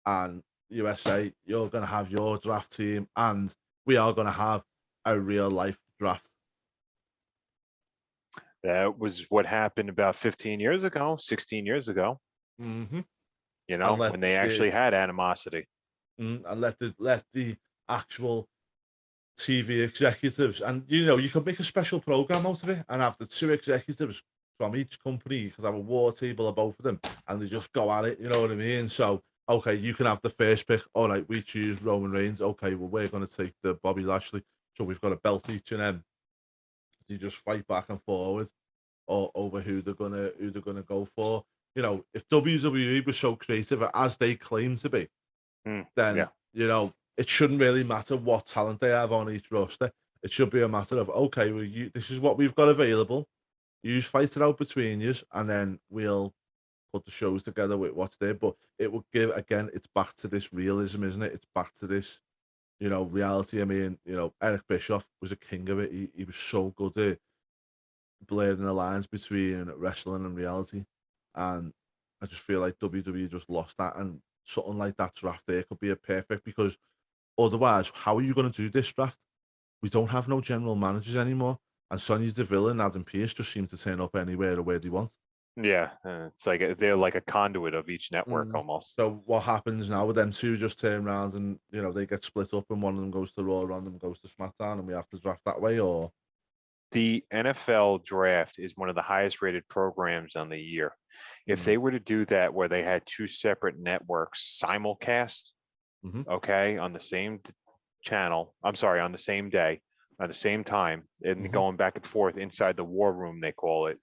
A: and USA, you're gonna have your draft team, and we are gonna have a real life draft."
B: That was what happened about 15 years ago, 16 years ago,
A: Mm-hmm. And
B: when they actually had animosity.
A: and let the actual TV executives, and you could make a special program out of it and have the two executives from each company. You could have a war table of both of them, and they just go at it. You know what I mean? So, okay, you can have the first pick. All right, we choose Roman Reigns. Okay, well, we're going to take the Bobby Lashley. So we've got a belt each, and then you just fight back and forward or over who they're gonna go for. If WWE was so creative as they claim to be, then
B: Yeah.
A: it shouldn't really matter what talent they have on each roster. It should be a matter of, okay, well, this is what we've got available. You fight it out between you, and then we'll put the shows together with what's there. But it would give, again, it's back to this realism, isn't it? It's back to this, reality. I mean, Eric Bischoff was a king of it. He was so good at blurring the lines between wrestling and reality, and I just feel like WWE just lost that, and something like that draft there could be a perfect, because otherwise, how are you going to do this draft? We don't have no general managers anymore, and Sonya Deville and Adam Pearce just seem to turn up anywhere or where they want.
B: Yeah. It's like they're like a conduit of each network
A: Mm.
B: almost.
A: So what happens now with them two? Just turn around and they get split up, and one of them goes to Raw, one of them goes to SmackDown, and we have to draft that way, or
B: The NFL draft is one of the highest rated programs on the year. If they were to do that where they had two separate networks simulcast, okay, on the same channel, I'm sorry, on the same day, at the same time, and going back and forth inside the war room, they call it,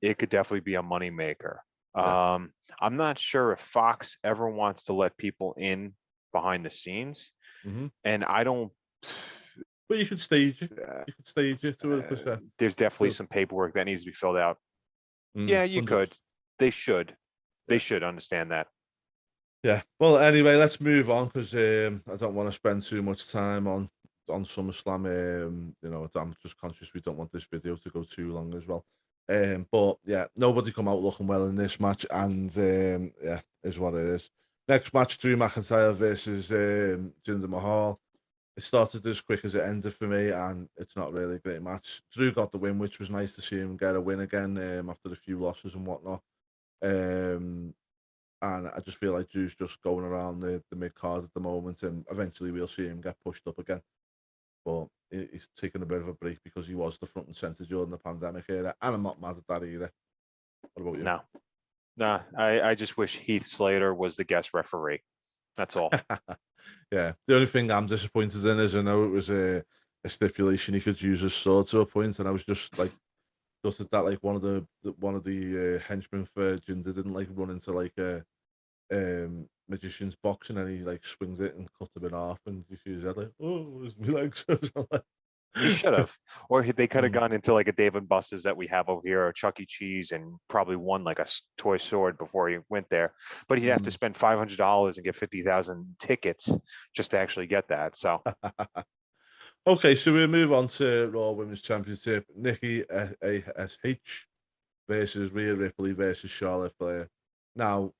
B: it could definitely be a moneymaker.
A: Yeah.
B: I'm not sure if Fox ever wants to let people in behind the scenes, and I don't.
A: But you could stage it. You could stage it to a
B: There's definitely some paperwork that needs to be filled out. Yeah, you
A: 100%.
B: could. They should. They
A: Yeah.
B: should understand that.
A: Yeah. Well, anyway, let's move on, because I don't want to spend too much time on SummerSlam. I'm just conscious we don't want this video to go too long as well. But yeah, nobody come out looking well in this match, and yeah, is what it is. Next match, Drew McIntyre versus Jinder Mahal. It started as quick as it ended for me, and it's not really a great match. Drew got the win, which was nice to see him get a win again after a few losses and whatnot. And I just feel like Drew's just going around the mid card at the moment, and eventually we'll see him get pushed up again. But he's taking a bit of a break because he was the front and center during the pandemic era, and I'm not mad at that either. What about you?
B: No, I just wish Heath Slater was the guest referee. That's all.
A: Yeah, the only thing I'm disappointed in is I know it was a stipulation he could use his sword to a point, and I was just like, just that like one of the henchmen for Jinder didn't like run into like a magician's box, and then he like swings it and cut him in half, and you see his head like, oh, it's my legs.
B: He should have, or they could have gone into like a Dave and Buster's that we have over here, or Chuck E. Cheese, and probably won like a toy sword before he went there. But he'd have to spend $500 and get 50,000 tickets just to actually get that. So,
A: okay, so we move on to Raw Women's Championship. Nikki ASH versus Rhea Ripley versus Charlotte Flair. Now,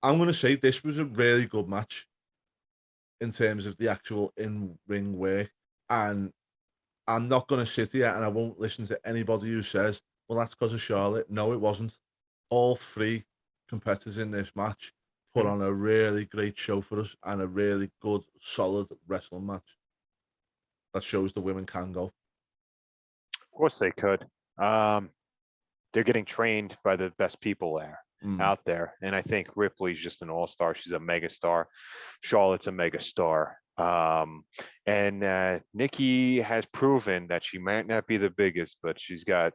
A: I'm going to say this was a really good match in terms of the actual in-ring work, and I'm not going to sit here and I won't listen to anybody who says, well, that's because of Charlotte. No, it wasn't. All three competitors in this match put on a really great show for us and a really good, solid wrestling match that shows the women can go.
B: Of course they could. They're getting trained by the best people out there. And I think Ripley's just an all-star. She's a megastar. Charlotte's a megastar. And Nikki has proven that she might not be the biggest, but she's got,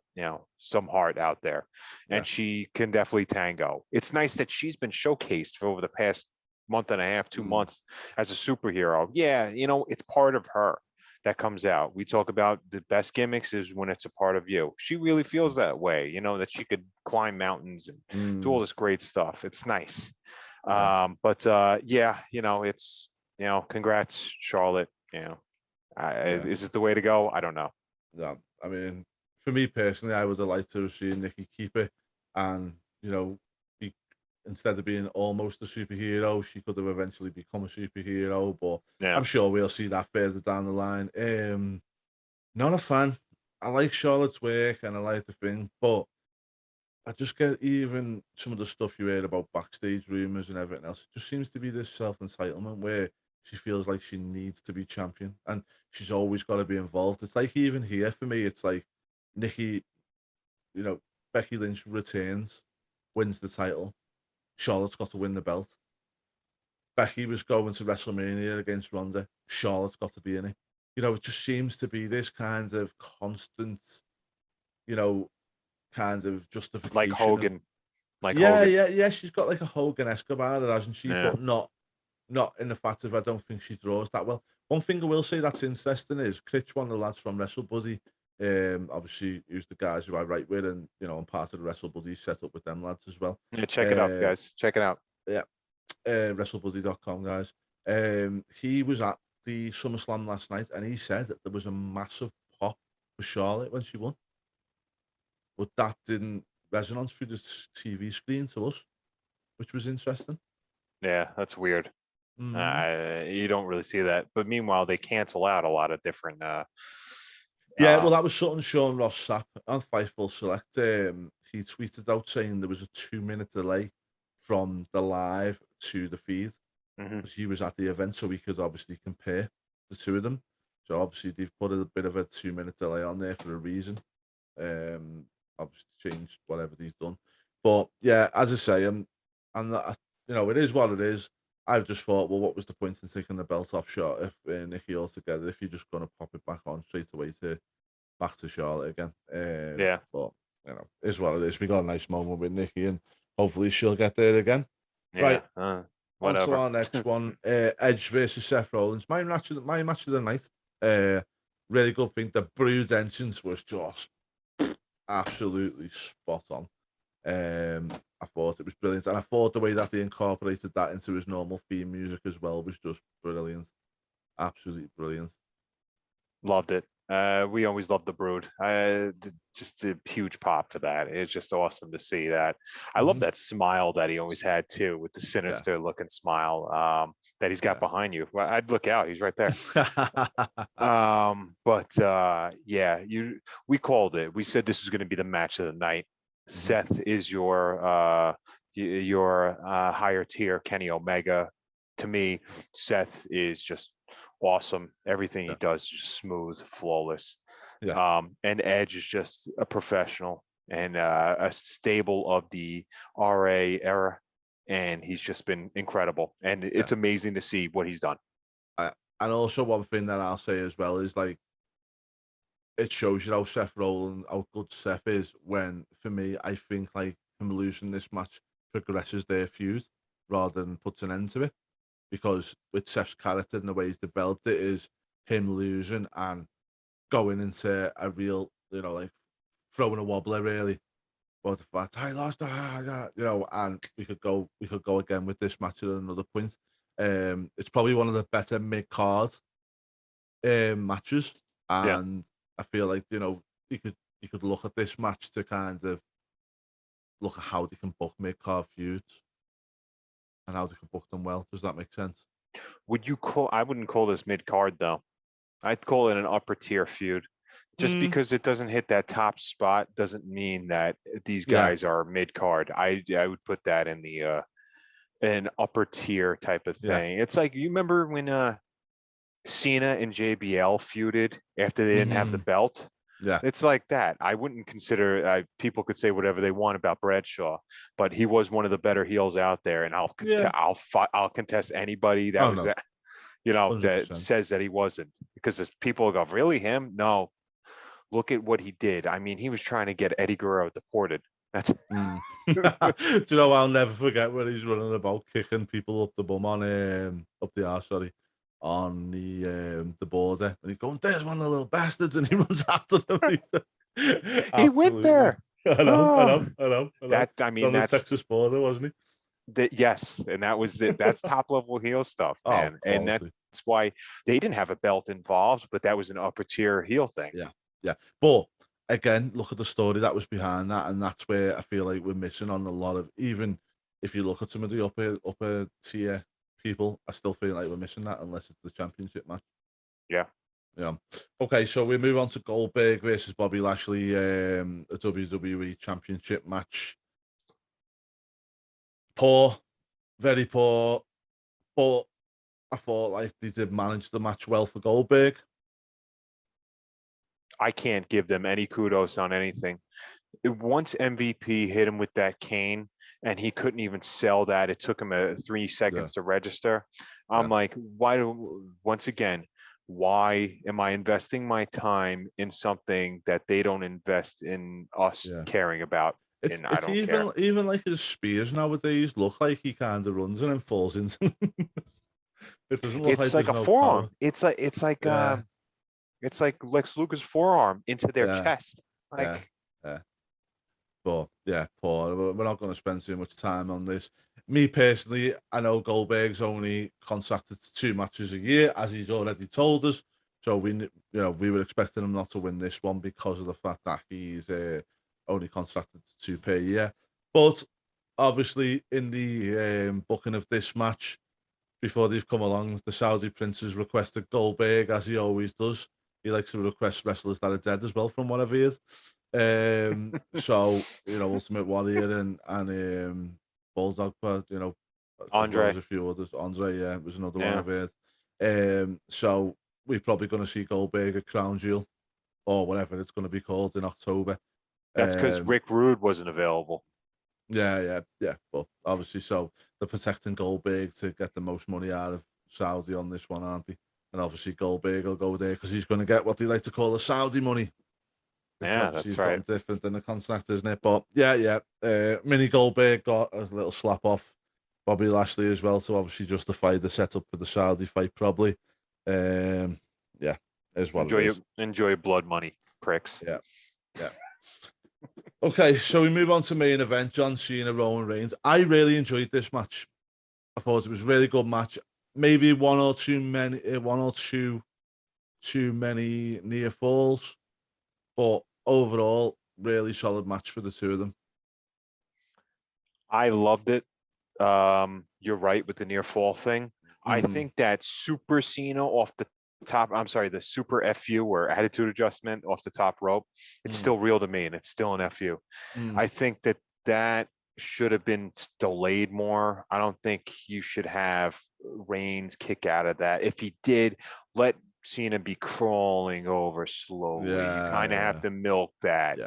B: some heart out there, and she can definitely tango. It's nice that she's been showcased for over the past month and a half, 2 months as a superhero. Yeah, it's part of her that comes out. We talk about the best gimmicks is when it's a part of you. She really feels that way, that she could climb mountains and do all this great stuff. It's nice. But it's, congrats, Charlotte. Is it the way to go? I don't know.
A: Yeah, I mean, for me personally, I would have liked to have seen Nikki keep it, and be, instead of being almost a superhero, she could have eventually become a superhero. But I'm sure we'll see that further down the line. Not a fan. I like Charlotte's work and I like the thing, but I just get even some of the stuff you hear about backstage rumors and everything else. It just seems to be this self-entitlement where she feels like she needs to be champion and she's always got to be involved. It's like even here for me, it's like Nikki, Becky Lynch returns, wins the title. Charlotte's got to win the belt. Becky was going to WrestleMania against Ronda. Charlotte's got to be in it. It just seems to be this kind of constant, kind of justification.
B: Like Hogan.
A: Yeah. She's got like a Hogan-esque about her, hasn't she? Yeah. But not in the fact of I don't think she draws that well. One thing I will say that's interesting is Critch, one of the lads from WrestleBuddy, obviously who's the guys who I write with, and I'm part of the WrestleBuddy set up with them lads as well.
B: Yeah, check it out, guys. Check it out.
A: Yeah. WrestleBuddy.com, guys. He was at the SummerSlam last night and he said that there was a massive pop for Charlotte when she won. But that didn't resonate through the TV screen to us, which was interesting.
B: Yeah, that's weird. You don't really see that. But meanwhile, they cancel out a lot of different...
A: well, that was something Sean Ross Sapp on Fightful Select. He tweeted out saying there was a 2-minute delay from the live to the feed. Because he was at the event, so we could obviously compare the two of them. So obviously they've put a bit of a 2-minute delay on there for a reason. Obviously changed whatever they've done. But yeah, as I say, I'm not, it is what it is. I've just thought, well, what was the point in taking the belt off shot if Nikki altogether if you're just going to pop it back on straight away back to Charlotte again? But is what it is. We got a nice moment with Nikki, and hopefully she'll get there again. Right. On to our next one, Edge versus Seth Rollins. My match of the night. Really good thing. The Brood entrance was just absolutely spot on. I thought it was brilliant, and I thought the way that they incorporated that into his normal theme music as well was just brilliant. Absolutely brilliant.
B: Loved it. We always loved the Brood. Just a huge pop for that. It's just awesome to see that. I love that smile that he always had too, with the sinister looking smile that he's got behind you. Well, I'd look out. He's right there. We called it. We said this was going to be the match of the night. Seth is your higher tier Kenny Omega. To me, Seth is just awesome. Everything he does is just smooth, flawless. And Edge is just a professional and a staple of the RA era, and he's just been incredible. And it's amazing to see what he's done.
A: And also one thing that I'll say as well is like it shows you how Seth Rollins, how good Seth is when, for me, I think like him losing this match progresses their feud rather than puts an end to it. Because with Seth's character and the way he's developed it is him losing and going into a real, like throwing a wobbler really. But the fact I lost, and we could go again with this match at another point. It's probably one of the better mid-card matches, and I feel like you could look at this match to kind of look at how they can book mid-card feuds and how they can book them well. Does that make sense?
B: I wouldn't call this mid-card though. I'd call it an upper tier feud. Just because it doesn't hit that top spot doesn't mean that these guys are mid-card. I would put that in the an upper tier type of
A: Yeah.
B: thing. It's like, you remember when Cena and JBL feuded after they didn't have the belt?
A: Yeah.
B: It's like that. I wouldn't consider, people could say whatever they want about Bradshaw, but he was one of the better heels out there, and I'll contest anybody that was
A: 100%.
B: that says that he wasn't, because people go, really, him? No, look at what he did. I mean, he was trying to get Eddie Guerrero deported. That's
A: Do you know, I'll never forget when he's running about kicking people up the bum on up the arse, sorry, on the border, and he's going, "There's one of the little bastards," and he runs after them.
B: he went there.
A: I know.
B: That, I mean,
A: On the
B: that's
A: Texas border, wasn't he?
B: yes, and that's top level heel stuff, man. And that's why they didn't have a belt involved, but that was an upper tier heel thing.
A: Yeah. But again, look at the story that was behind that, and that's where I feel like we're missing on a lot of. Even if you look at some of the upper tier people, I still feel like we're missing that unless it's the championship match.
B: Yeah.
A: Okay, so we move on to Goldberg versus Bobby Lashley, a WWE Championship match. Poor, very poor, but I thought like they did manage the match well for Goldberg.
B: I can't give them any kudos on anything. Once MVP hit him with that cane and he couldn't even sell that, it took him 3 seconds to register. I'm like, once again, why am I investing my time in something that they don't invest in us caring about?
A: It's
B: I don't care.
A: Even like his spears nowadays look like he kind of runs and then falls into them. It doesn't look
B: it's
A: like
B: a
A: no
B: forearm.
A: power.
B: It's like Lex Luger's forearm into their chest. Like,
A: But yeah, poor. We're not going to spend too much time on this. Me personally, I know Goldberg's only contracted to 2 matches a year, as he's already told us. So we were expecting him not to win this one because of the fact that he's only contracted to 2 per year. But obviously, in the booking of this match, before they've come along, the Saudi Prince has requested Goldberg, as he always does. He likes to request wrestlers that are dead as well, from what I've heard. So Ultimate Warrior and Bulldog, as well as a few others. Andre, was another one I've heard. So we're probably going to see Goldberg at Crown Jewel or whatever it's going to be called in October.
B: That's because Rick Rude wasn't available.
A: Yeah. But obviously, so they're protecting Goldberg to get the most money out of Saudi on this one, aren't they? And obviously, Goldberg will go there because he's going to get what they like to call the Saudi money.
B: Yeah, that's right.
A: Something different than the contract, isn't it? But yeah. Mini Goldberg got a little slap off Bobby Lashley as well to obviously justify the setup for the Saudi fight, probably. Yeah, is what it is.
B: Enjoy your blood money, pricks.
A: Yeah. Okay, so we move on to main event: John Cena, Roman Reigns. I really enjoyed this match. I thought it was a really good match. Maybe one or two too many near falls, but overall, really solid match for the two of them.
B: I loved it. You're right with the near fall thing. I think that Super Cena off the top, the Super FU or attitude adjustment off the top rope, it's still real to me, and it's still an FU. I think that should have been delayed more. I don't think you should have Reigns kick out of that. If he did, let Cena be crawling over slowly. You kind of have to milk that.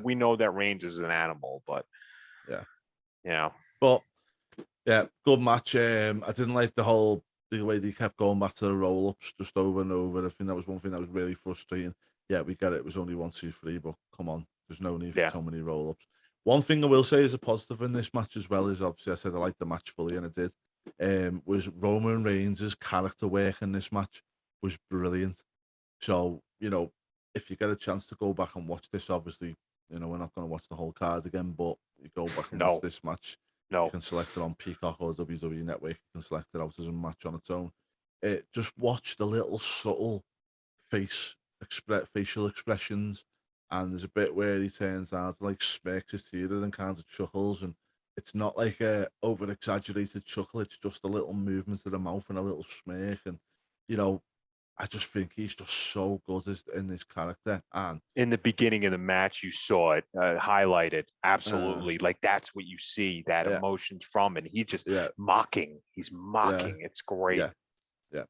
B: We know that Reigns is an animal, but
A: But yeah, good match. I didn't like the way they kept going back to the roll ups just over and over. I think that was one thing that was really frustrating. Yeah, we get it. It was only 1, 2, 3, but come on, there's no need for so many roll ups. One thing I will say is a positive in this match as well is obviously I said I liked the match fully, and I did. Was Roman Reigns' character work in this match was brilliant. So if you get a chance to go back and watch this, obviously we're not going to watch the whole card again, but you go back and watch this match. You can select it on Peacock or WWE Network. You can select it out as a match on its own. Just watch the little subtle facial expressions, and there's a bit where he turns out like smirks his teeth and kind of chuckles, and it's not like a over exaggerated chuckle. It's just a little movement of the mouth and a little smirk, and I just think he's just so good in this character. And
B: In the beginning of the match, you saw it highlighted.
A: uh,
B: Absolutely. Like that's what you see, that
A: yeah,
B: emotions from, and he just
A: yeah,
B: mocking. He's
A: yeah,
B: mocking. It's great.
A: yeah, yeah.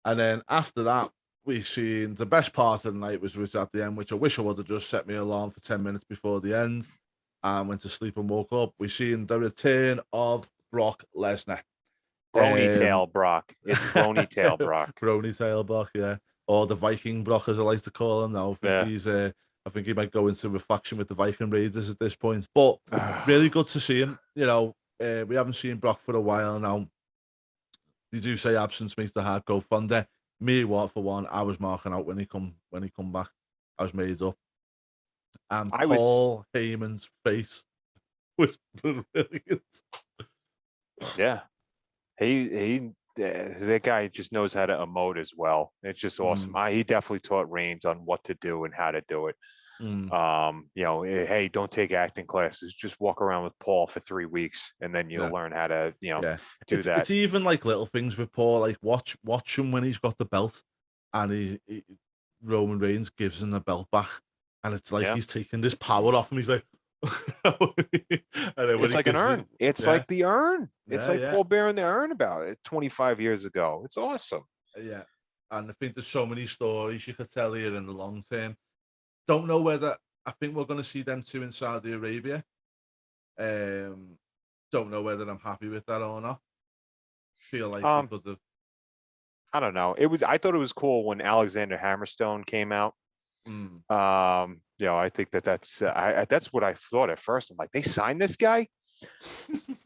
A: And then after that, we seen the best part of the night was at the end, which I wish I would have just set me alarm for 10 minutes before the end and went to sleep and woke up. We seen the return of Brock Lesnar.
B: Brony tail Brock. It's brony tail Brock.
A: Brony tail Brock, yeah. Or the Viking Brock, as I like to call him now.
B: Yeah.
A: I think he might go into a faction with the Viking Raiders at this point. But really good to see him. We haven't seen Brock for a while now. They do say absence makes the heart go fonder. Me, what for one, I was marking out when he come back. I was made up. And
B: I was,
A: Paul Heyman's face was brilliant.
B: yeah. That guy just knows how to emote as well. It's just awesome. He definitely taught Reigns on what to do and how to do it. Hey, don't take acting classes. Just walk around with Paul for 3 weeks, and then you'll learn how to, do that.
A: It's even like little things with Paul. Like watch him when he's got the belt, and Roman Reigns gives him the belt back, and it's like he's taking this power off him. He's like,
B: it's like an urn. It's like the urn. It's like Paul bearing the urn about it 25 years ago. It's awesome.
A: Yeah, and I think there's so many stories you could tell here in the long term. Don't know whether I think we're going to see them two in Saudi Arabia. Don't know whether I'm happy with that or not. Feel like we could have.
B: I don't know. I thought it was cool when Alexander Hammerstone came out. I think that's what I thought at first. I'm like, they signed this guy.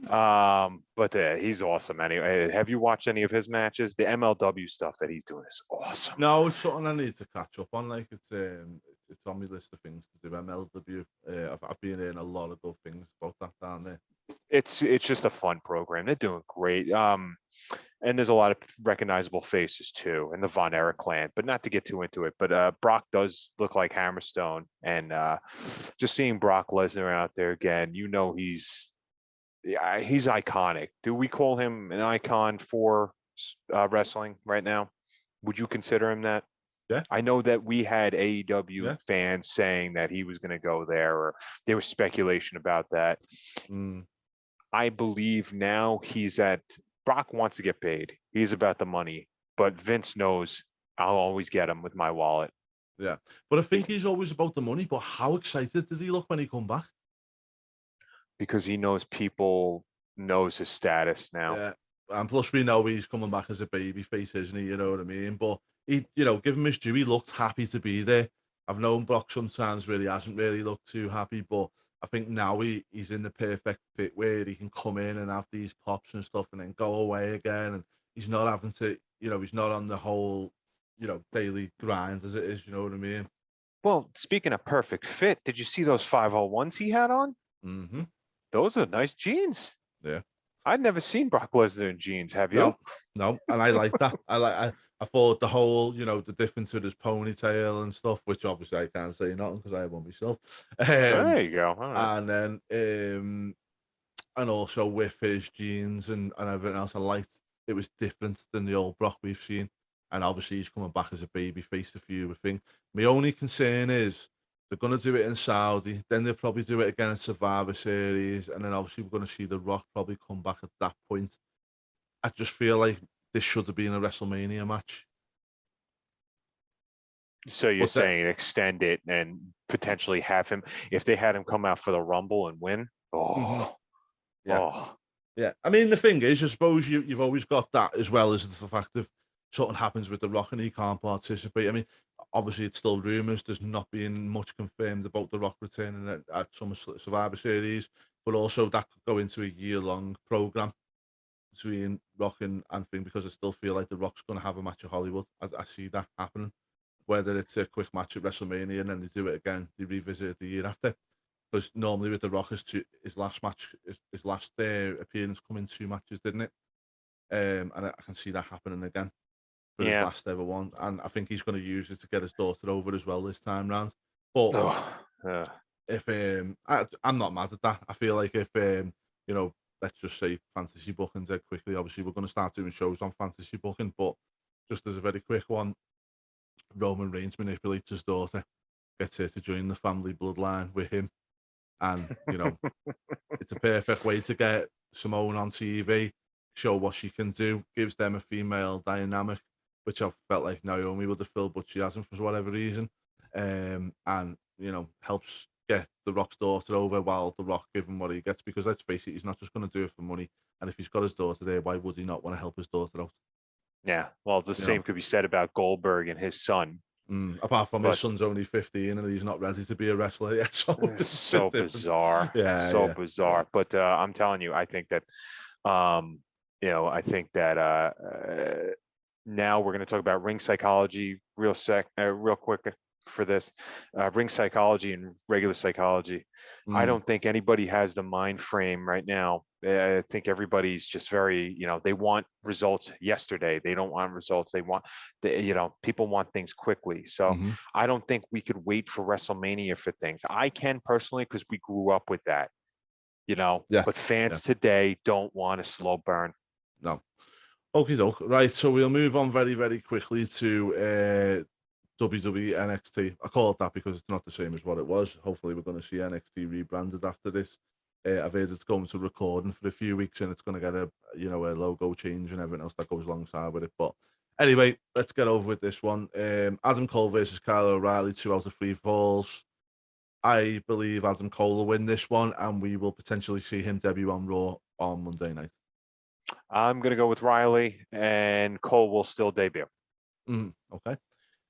B: But he's awesome anyway. Have you watched any of his matches? The MLW stuff that he's doing is awesome.
A: No, it's something I need to catch up on. Like it's on my list of things to do. MLW. I've been hearing a lot of good things about that down there.
B: It's just a fun program. They're doing great. And there's a lot of recognizable faces too, and the Von Erich clan. But not to get too into it. But Brock does look like Hammerstone, and just seeing Brock Lesnar out there again, he's iconic. Do we call him an icon for wrestling right now? Would you consider him that?
A: Yeah.
B: I know that we had AEW fans saying that he was going to go there, or there was speculation about that. I believe now Brock wants to get paid. He's about the money, but Vince knows I'll always get him with my wallet.
A: Yeah. But I think he's always about the money. But how excited did he look when he come back?
B: Because he knows people knows his status now.
A: Yeah. And plus we know he's coming back as a baby face, isn't he? You know what I mean? But he, give him his due, he looked happy to be there. I've known Brock sometimes where he hasn't really looked too happy, but I think now he's in the perfect fit where he can come in and have these pops and stuff and then go away again. And he's not having to, he's not on the whole, daily grind as it is, you know what I mean?
B: Well, speaking of perfect fit, did you see those 501s he had on?
A: Mm-hmm.
B: Those are nice jeans.
A: Yeah.
B: I'd never seen Brock Lesnar in jeans. Have you?
A: No. And I like that. I thought the whole, the difference with his ponytail and stuff, which obviously I can't say nothing because I have one myself.
B: There you go.
A: Right. And then, and also with his jeans and everything else, I liked it was different than the old Brock we've seen. And obviously he's coming back as a baby face to feud with thing. My only concern is they're going to do it in Saudi, then they'll probably do it again in Survivor Series, and then obviously we're going to see The Rock probably come back at that point. I just feel like this should have been a WrestleMania match.
B: So you're saying extend it and potentially have him, if they had him come out for the Rumble and win?
A: Yeah. I mean, the thing is, I suppose you've always got that as well as the fact of something happens with The Rock and he can't participate. I mean, obviously it's still rumours. There's not been much confirmed about The Rock returning at some Survivor Series, but also that could go into a year-long program between Rock and thing, because I still feel like The Rock's going to have a match at Hollywood. I see that happening, whether it's a quick match at WrestleMania and then they do it again, they revisit it the year after. Because normally with The Rock, his last match, his last appearance come in 2 matches, didn't it? And I can see that happening again for his last ever one. And I think he's going to use it to get his daughter over as well this time round. But if I'm not mad at that. I feel like if let's just say fantasy booking dead quickly. Obviously, we're going to start doing shows on fantasy booking, but just as a very quick one, Roman Reigns manipulates his daughter, gets her to join the family bloodline with him, and it's a perfect way to get Simone on TV, show what she can do, gives them a female dynamic, which I've felt like Naomi would have filled, but she hasn't for whatever reason. And helps get the Rock's daughter over while the Rock give him what he gets, because let's face it, he's not just going to do it for money. And if he's got his daughter there, why would he not want to help his daughter out?
B: Yeah, well, the same could be said about Goldberg and his son.
A: Apart from his son's only 15 and he's not ready to be a wrestler yet. So
B: it's so bizarre.
A: Yeah,
B: bizarre. Yeah. But I'm telling you, I think that, I think that now we're going to talk about ring psychology real quick for this. Ring psychology and regular psychology. I don't think anybody has the mind frame right now. I think everybody's just very, they want results yesterday. They don't want results. They want, people want things quickly. So I don't think we could wait for WrestleMania for things. I can personally, because we grew up with that, but fans today don't want a slow burn.
A: No. Okay, right. So we'll move on very, very quickly to WWE NXT. I call it that because it's not the same as what it was. Hopefully, we're going to see NXT rebranded after this. I've heard it's going to recording for a few weeks, and it's going to get a logo change and everything else that goes alongside with it. But anyway, let's get over with this one. Adam Cole versus Kyle O'Reilly, 2 out of 3 falls. I believe Adam Cole will win this one, and we will potentially see him debut on Raw on Monday night.
B: I'm going to go with Riley, and Cole will still debut.
A: Okay.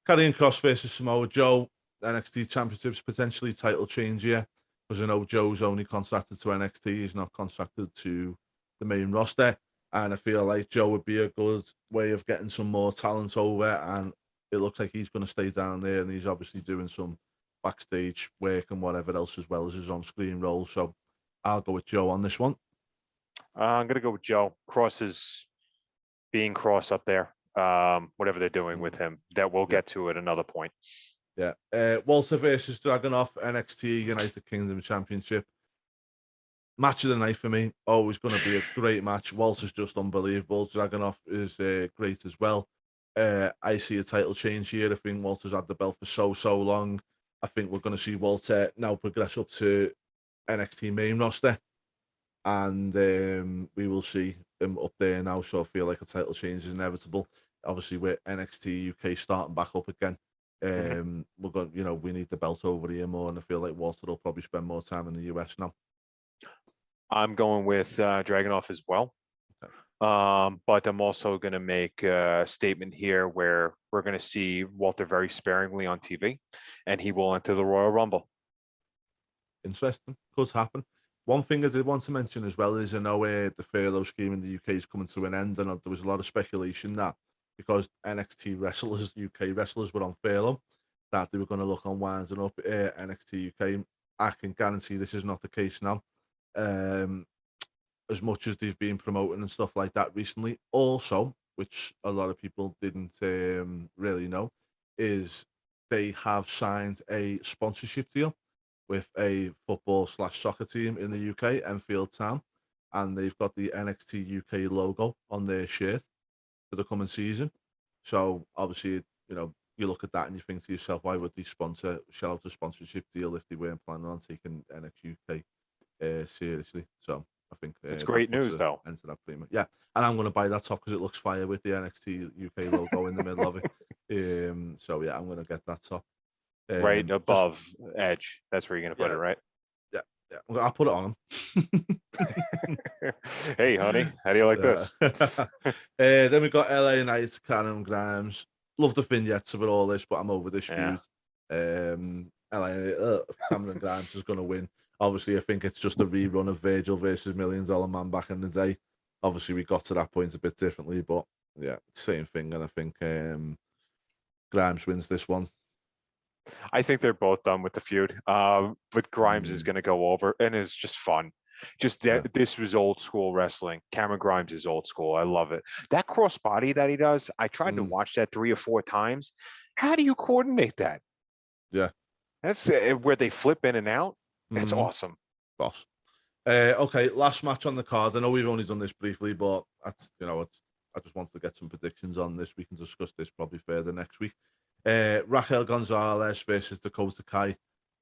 A: Karrion Kross versus Samoa Joe. NXT Championships potentially title change here, because I know Joe's only contracted to NXT. He's not contracted to the main roster. And I feel like Joe would be a good way of getting some more talent over. And it looks like he's going to stay down there. And he's obviously doing some backstage work and whatever else, as well as his on-screen role. So I'll go with Joe on this one.
B: I'm going to go with Joe. Cross is being Cross up there. Whatever they're doing with him, that we'll get to at another point.
A: Yeah. Walter versus Dragunov, NXT United Kingdom Championship. Match of the night for me. Always going to be a great match. Walter's just unbelievable. Dragunov is great as well. I see a title change here. I think Walter's had the belt for so long. I think we're going to see Walter now progress up to NXT main roster. And we will see him up there now. So I feel like a title change is inevitable. Obviously, with NXT UK starting back up again, we're going. We need the belt over here more, and I feel like Walter will probably spend more time in the US now.
B: I'm going with Dragunov as well, but I'm also going to make a statement here where we're going to see Walter very sparingly on TV, and he will enter the Royal Rumble.
A: Interesting, could happen. One thing I did want to mention as well is I know the furlough scheme in the UK is coming to an end, and there was a lot of speculation that because NXT wrestlers, UK wrestlers were on furlough, that they were going to look on winding up NXT UK. I can guarantee this is not the case now. As much as they've been promoting and stuff like that recently, also, which a lot of people didn't really know, is they have signed a sponsorship deal with a football/soccer team in the UK, Enfield Town, and they've got the NXT UK logo on their shirt for the coming season. So obviously, you look at that and you think to yourself, why would they shell out a sponsorship deal if they weren't planning on taking NXT UK seriously? So I think
B: it's great news, though.
A: Enter that premium. Yeah, and I'm going to buy that top because it looks fire with the NXT UK logo in the middle of it. So yeah, I'm going to get that top.
B: Right above Edge. That's where you're going to put it, right?
A: Yeah. I'll put it on him.
B: Hey, honey, how do you like this?
A: Then we got LA Knight, Cameron Grimes. Love the vignettes of it all this, but I'm over this feud. Cameron Grimes is going to win. Obviously, I think it's just a rerun of Virgil versus $1 Million Man back in the day. Obviously, we got to that point a bit differently, but yeah, same thing. And I think Grimes wins this one.
B: I think they're both done with the feud. But Grimes is going to go over, and it's just fun. This was old school wrestling. Cameron Grimes is old school. I love it. That crossbody that he does, I tried to watch that 3 or 4 times. How do you coordinate that?
A: Yeah.
B: That's where they flip in and out. That's awesome.
A: Boss. Okay, last match on the card. I know we've only done this briefly, but I just wanted to get some predictions on this. We can discuss this probably further next week. Raquel Gonzalez versus Dakota Kai,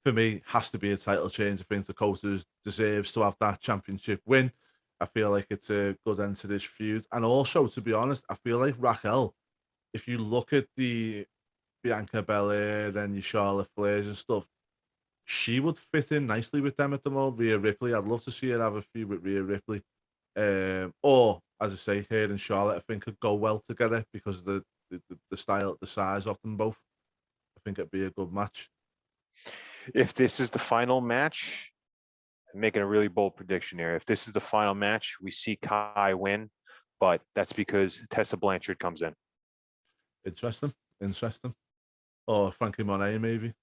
A: for me, has to be a title change. I think Dakota deserves to have that championship win. I feel like it's a good end to this feud. And also, to be honest, I feel like Raquel, if you look at the Bianca Belair and your Charlotte Flairs and stuff, she would fit in nicely with them at the moment. Rhea Ripley, I'd love to see her have a feud with Rhea Ripley. Or, as I say, her and Charlotte, I think could go well together because of the style, the size of them both. I think it'd be a good match.
B: If this is the final match, I'm making a really bold prediction here. If this is the final match, we see Kai win, but that's because Tessa Blanchard comes in.
A: Interesting. Or Frankie Monet, maybe.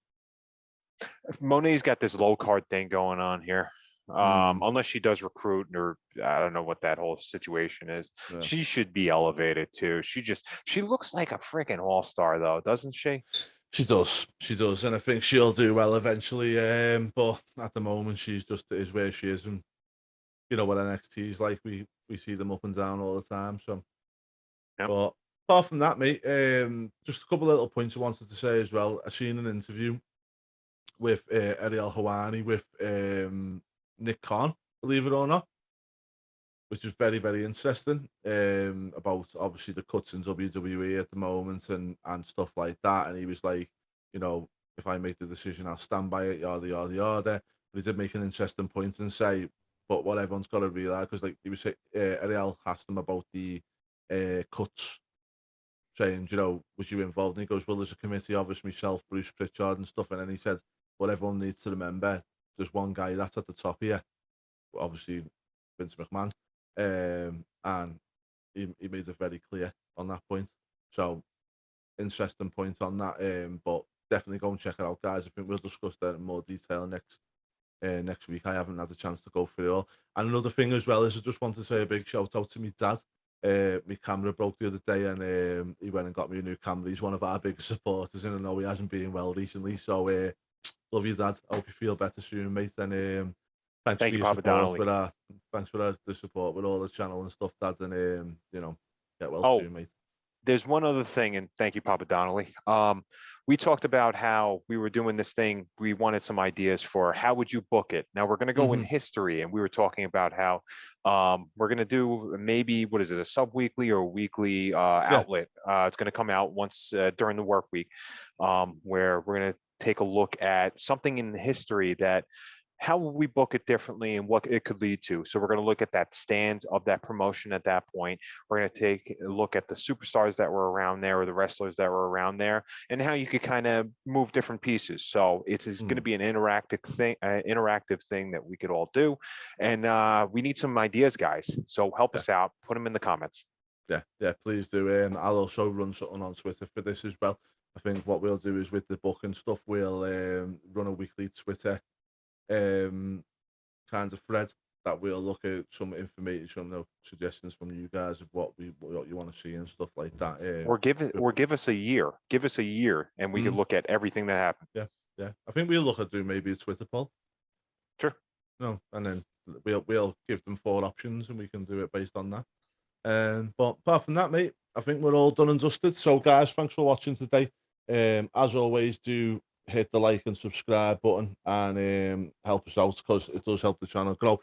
B: Monet's got this low card thing going on here. Unless she does recruit, or I don't know what that whole situation is. Yeah. She should be elevated too. She looks like a freaking all-star though, doesn't she?
A: She does, and I think she'll do well eventually. But at the moment, she's just is where she is, and you know what NXT is like. We see them up and down all the time. So, yep. But apart from that, mate, just a couple of little points I wanted to say as well. I seen an interview with Ariel Helwani with Nick Khan, believe it or not, which is very, very interesting, about obviously the cuts in WWE at the moment and stuff like that. And he was like, you know, if I make the decision, I'll stand by it, yada, yada, yada. But he did make an interesting point and say, but what everyone's got to realize, because like he was saying, Ariel asked him about the cuts, saying, you know, was you involved? And he goes, well, there's a committee of us, myself, Bruce Pritchard and stuff. And then he said, what everyone needs to remember, there's one guy that's at the top here, obviously Vince McMahon. And he made it very clear on that point. So interesting point on that. But definitely go and check it out, guys. I think we'll discuss that in more detail next week. I haven't had a chance to go through it all. And another thing as well is I just want to say a big shout out to my dad. My camera broke the other day, and he went and got me a new camera. He's one of our biggest supporters, and I know he hasn't been well recently. So love you, Dad. I hope you feel better soon, mate. And thanks for your support. Thanks for the support with all the channel and stuff, Dad. And you know, get well soon, mate.
B: There's one other thing, and thank you, Papa Donnelly. We talked about how we were doing this thing. We wanted some ideas for how would you book it. Now we're going to go in history, and we were talking about how we're going to do maybe, what is it, a sub-weekly or a weekly outlet. It's going to come out once during the work week, where we're going to take a look at something in the history that how will we book it differently and what it could lead to. So we're going to look at that stands of that promotion at that point. We're going to take a look at the superstars that were around there, or the wrestlers that were around there, and how you could kind of move different pieces. So it's going to be an interactive thing that we could all do. And we need some ideas, guys. So help us out. Put them in the comments.
A: Yeah, please do. I'll also run something on Twitter for this as well. I think what we'll do is with the book and stuff, we'll run a weekly Twitter kind of thread that we'll look at some information, some suggestions from you guys of what you want to see and stuff like that.
B: Or give us a year. Give us a year, and we can look at everything that happened.
A: Yeah. I think we'll look at doing maybe a Twitter poll.
B: Sure.
A: No, and then we'll give them 4 options, and we can do it based on that. But apart from that, mate, I think we're all done and dusted. So, guys, thanks for watching today. As always, do hit the like and subscribe button and help us out, because it does help the channel grow.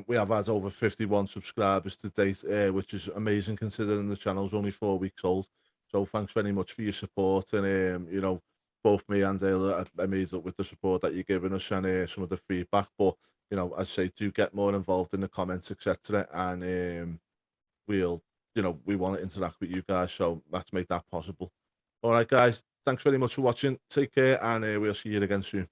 A: We have had over 51 subscribers to date, which is amazing considering the channel's only 4 weeks old. So thanks very much for your support. And you know, both me and Dale are amazed with the support that you're giving us and some of the feedback. But you know, as I say, do get more involved in the comments, etc. And we want to interact with you guys, so let's make that possible. All right, guys. Thanks very much for watching. Take care, and we'll see you again soon.